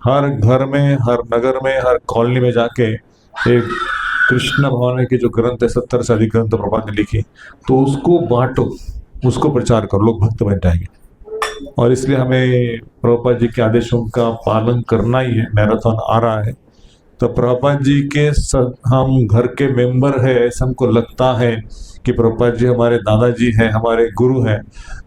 A: हर घर में, हर नगर में, हर कॉलोनी में जाके एक कृष्ण भगवान के जो ग्रंथ है, 70 से अधिक ग्रंथ प्रभुपाद ने लिखी, तो उसको बांटो, उसको प्रचार करो, लोग भक्त बन जाएंगे। और इसलिए हमें प्रभुपाद जी के आदेशों का पालन करना ही है। मैराथन आ रहा है तो प्रभुपाद जी के हम घर के मेंबर है, ऐसा हमको लगता है कि प्रभुपाद जी हमारे दादाजी हैं, हमारे गुरु हैं,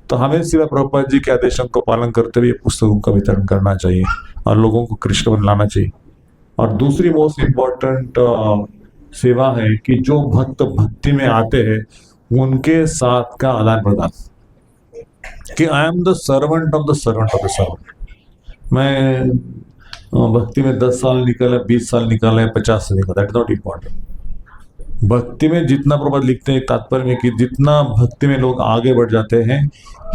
A: तो हमें सिर्फ प्रभुपाद जी के आदेशों को पालन करते हुए पुस्तकों का वितरण करना चाहिए और लोगों को कृष्ण बन लाना चाहिए। और दूसरी मोस्ट इम्पोर्टेंट सेवा है कि जो भक्त भक्ति में आते हैं उनके साथ का आदान प्रदान, कि I am the servant of the servant of the servant. मैं भक्ति में 10 साल निकाला, 20 साल निकाला है, 50 साल निकाला, दैट इज नॉट इम्पोर्टेंट। भक्ति में जितना प्रभुपाद लिखते हैं तात्पर्य में कि जितना भक्ति में लोग आगे बढ़ जाते हैं,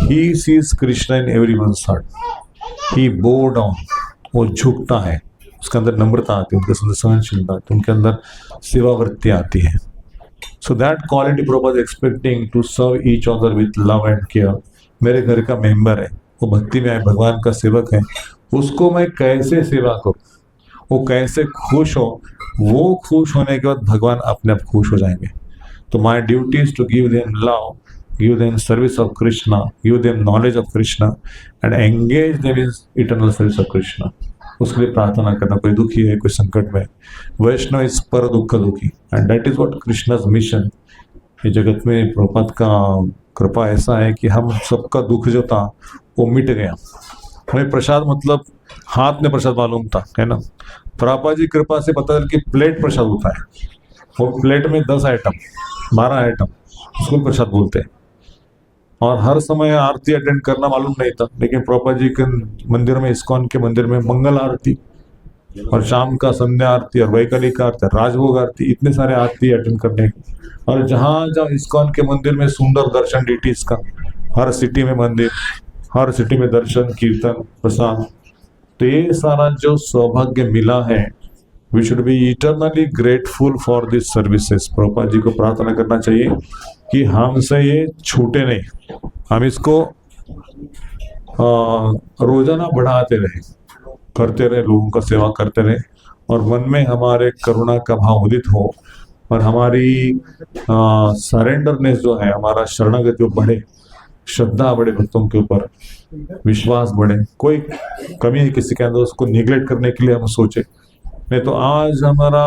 A: he sees Krishna in everyone's heart, ही बो डाउन, वो झुकता है, उसके अंदर नम्रता आती है, उनके अंदर सहनशीलता आती है, उनके अंदर सेवा वृत्ति आती है। So that quality Prabhupada expecting to serve each other with love and care. मेरे घर का मेंबर है, वो भक्ति में है, भगवान का सेवक है, उसको मैं कैसे सेवा करूं, वो कैसे खुश हो, वो खुश होने के बाद भगवान अपने आप खुश हो जाएंगे। तो my duty is to give them love, give them service of Krishna, give them knowledge of Krishna and engage them in eternal service of Krishna. उसके लिए प्रार्थना करना, कोई दुखी है, कोई संकट में, वैष्णव इस पर दुख दुखी, and that is what Krishna's mission. ये जगत में प्रभुपाद का कृपा ऐसा है कि हम सबका दुख जो था वो मिट गया। हमें प्रसाद मतलब हाथ में प्रसाद मालूम था, है ना। प्रभुपाद जी कृपा से पता चल कि प्लेट प्रसाद होता है, वो प्लेट में 10 आइटम 12 आइटम, उसको प्रसाद बोलते हैं। और हर समय आरती अटेंड करना मालूम नहीं था, लेकिन प्रभुपाद जी के मंदिर में, इस्कॉन के मंदिर में मंगल आरती और शाम का संध्या आरती और वैकलिक आरती, राजभोग आरती, इतने सारे आरती अटेंड करने। और जहाँ जहाँ इस्कॉन के मंदिर में सुंदर दर्शन डिटीज का, हर सिटी में मंदिर, हर सिटी में दर्शन, कीर्तन, प्रसाद, तो ये सारा जो सौभाग्य मिला है, we should be eternally grateful for this services. Prabhupada ji को प्रार्थना करना चाहिए कि हमसे ये छूटे नहीं, हम इसको रोजाना बढ़ाते रहे, करते रहे, लोगों का सेवा करते रहे, और मन में हमारे करुणा का भाव उदित हो, और हमारी सरेंडरनेस जो है, हमारा शरणागति जो बढ़े, श्रद्धा बढ़े, भक्तों के ऊपर विश्वास बढ़े। कोई कमी है किसी के अंदर, उसको निगलेक्ट करने के लिए हम सोचे नहीं। तो आज हमारा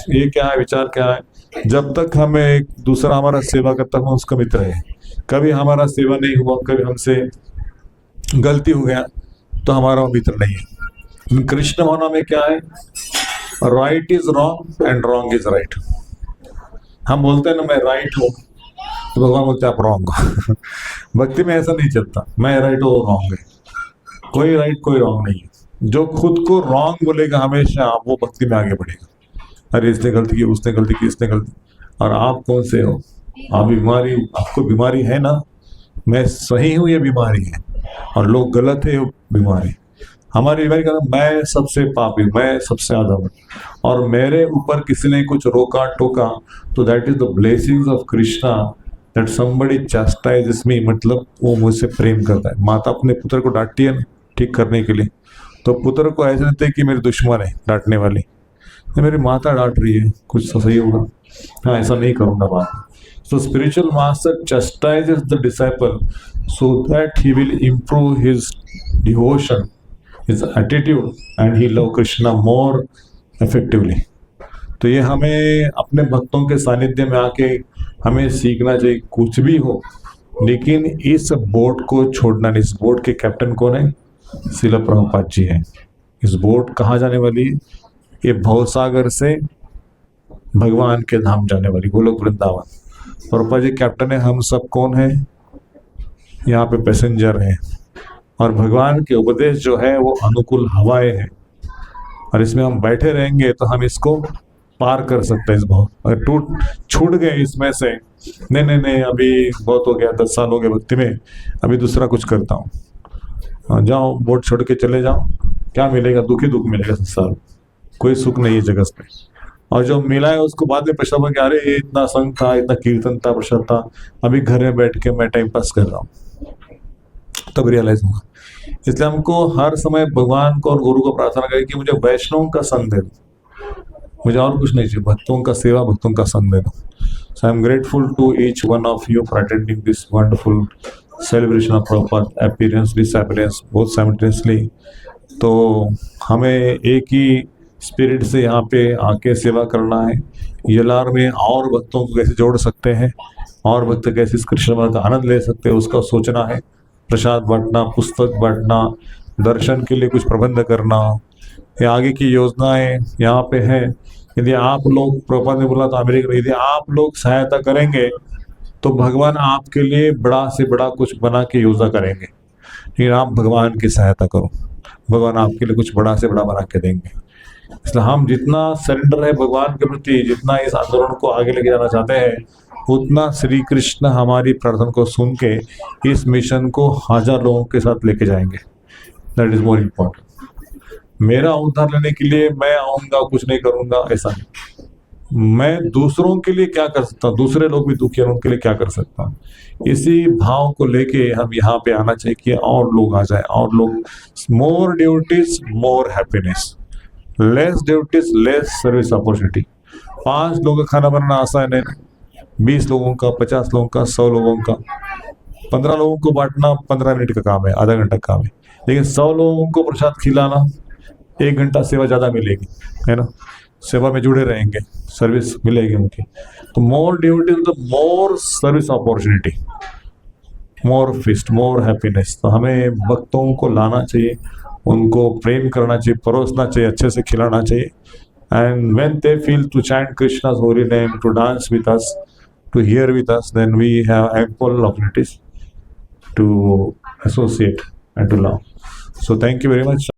A: ये क्या है, विचार क्या है, जब तक हमें एक दूसरा हमारा सेवा करता हम उसका मित्र है। कभी हमारा सेवा नहीं हुआ, कभी हमसे गलती हो गया, तो हमारा मित्र नहीं है। कृष्ण भावना में क्या है, right is wrong and wrong is right. हम बोलते हैं ना मैं राइट हूँ, तो भगवान बोलते हैं आप रॉन्ग हो। भक्ति में ऐसा नहीं चलता, मैं राइट हूँ, रॉन्ग है। कोई राइट कोई रॉन्ग नहीं है। जो खुद को रॉन्ग बोलेगा हमेशा, वो भक्ति में आगे बढ़ेगा। अरे इसने गलती की, उसने गलती की, इसने गलती, और आप कौन से हो? आप बीमारी, आपको बीमारी है ना, मैं सही हूँ ये बीमारी है, और लोग गलत है, बीमारी। हमारी बीमारी का मैं सबसे पापी, मैं सबसे आदम, और मेरे ऊपर किसी ने कुछ रोका टोका, तो that is the blessings of Krishna that somebody chastises me, मतलब वो मुझसे प्रेम करता है। माता अपने पुत्र को डांटती है ना ठीक करने के लिए, तो पुत्र को ऐसे लगता है कि मेरी दुश्मन है डांटने वाली, मेरी माता डांट रही है, कुछ तो सही होगा, हाँ ऐसा नहीं करूंगा बात। So spiritual master chastises the disciple so that he will improve his devotion, his attitude, and he love Krishna more effectively. तो ये हमें अपने भक्तों के सानिध्य में आके हमें सीखना चाहिए। कुछ भी हो, लेकिन इस बोट को छोड़ना नहीं। इस बोट के कैप्टन कौन है? श्रील प्रभुपाद जी हैं। इस बोट कहाँ जाने वाली है? ये भवसागर से भगवान के धाम जाने वाली, गोलोक वृंदावन। प्रभुपाद जी कैप्टन है, हम सब कौन है? यहाँ पे पैसेंजर हैं। और भगवान के उपदेश जो है वो अनुकूल हवाएं हैं, और इसमें हम बैठे रहेंगे तो हम इसको पार कर सकते हैं। इस बहुत अगर छूट गए इसमें से, नहीं नहीं नहीं अभी बहुत हो गया, 10 साल हो गए भक्ति में, अभी दूसरा कुछ करता हूँ, जाओ बोट छोड़ के चले जाओ, क्या मिलेगा? दुख ही दुख मिलेगा संसार, कोई सुख नहीं है जगत में। और जो मिला है उसको बाद में पछतावा कि अरे ये इतना संग था, इतना कीर्तन था, प्रसाद था, अभी घर में बैठ के मैं टाइम पास कर रहा हूँ, तब रियलाइज होगा। इसलिए हमको हर समय भगवान को और गुरु को प्रार्थना करें कि मुझे वैष्णव का संग दे दो, मुझे और कुछ नहीं चाहिए, भक्तों का सेवा, भक्तों का संग दे दो। So I am grateful to each one of you for attending this wonderful celebration of Prabhupada appearance, disappearance both simultaneously। तो हमें एक ही स्पिरिट से यहाँ पे आके सेवा करना है। यलार में और भक्तों को कैसे जोड़ सकते हैं, और भक्त कैसे इस कृष्ण का आनंद ले सकते हैं, उसका सोचना है। प्रसाद बांटना, पुस्तक बांटना, दर्शन के लिए कुछ प्रबंध करना, ये आगे की योजनाएं यहाँ पे है। यदि आप लोग, प्रभुपाद ने बोला था अमेरिका में, यदि आप लोग सहायता करेंगे तो भगवान आपके लिए बड़ा से बड़ा कुछ बना के योजना करेंगे। लेकिन आप भगवान की सहायता करो, भगवान आपके लिए कुछ बड़ा से बड़ा बना के देंगे। इसलिए हम जितना सरेंडर है भगवान के प्रति, जितना इस आंदोलन को आगे लेके जाना चाहते हैं, उतना श्री कृष्ण हमारी प्रार्थना को सुन के इस मिशन को 1000 लोगों के साथ लेके जाएंगे। That is more important. मेरा उद्धार लेने के लिए मैं आऊँगा, कुछ नहीं करूँगा, ऐसा नहीं। मैं दूसरों के लिए क्या कर सकता हूँ, दूसरे लोग भी दुखी हैं, उनके लिए क्या कर सकता हूँ, इसी भाव को लेके हम यहाँ पे आना चाहिए कि और लोग आ जाए, और लोग। More duties more happiness, less duties less service opportunity. 5 लोगों का खाना बनाना आसान है, 20 लोगों का, 50 लोगों का, 100 लोगों का, 15 लोगों को बांटना 15 मिनट का काम है, आधा घंटा का काम है। लेकिन 100 लोगों को प्रसाद खिलाना 1 घंटा सेवा ज़्यादा मिलेगी, है ना। सेवा में जुड़े रहेंगे, सर्विस मिलेगी उनकी। तो more devotees the more service opportunity, more feast, more happiness. तो हमें भक्तों को लाना चाहिए, उनको प्रेम करना चाहिए, परोसना चाहिए, अच्छे से खिलाना चाहिए। And when they feel to chant Krishna's holy name, to dance with us, to hear with us, then we have ample opportunities to associate and to love. So thank you very much.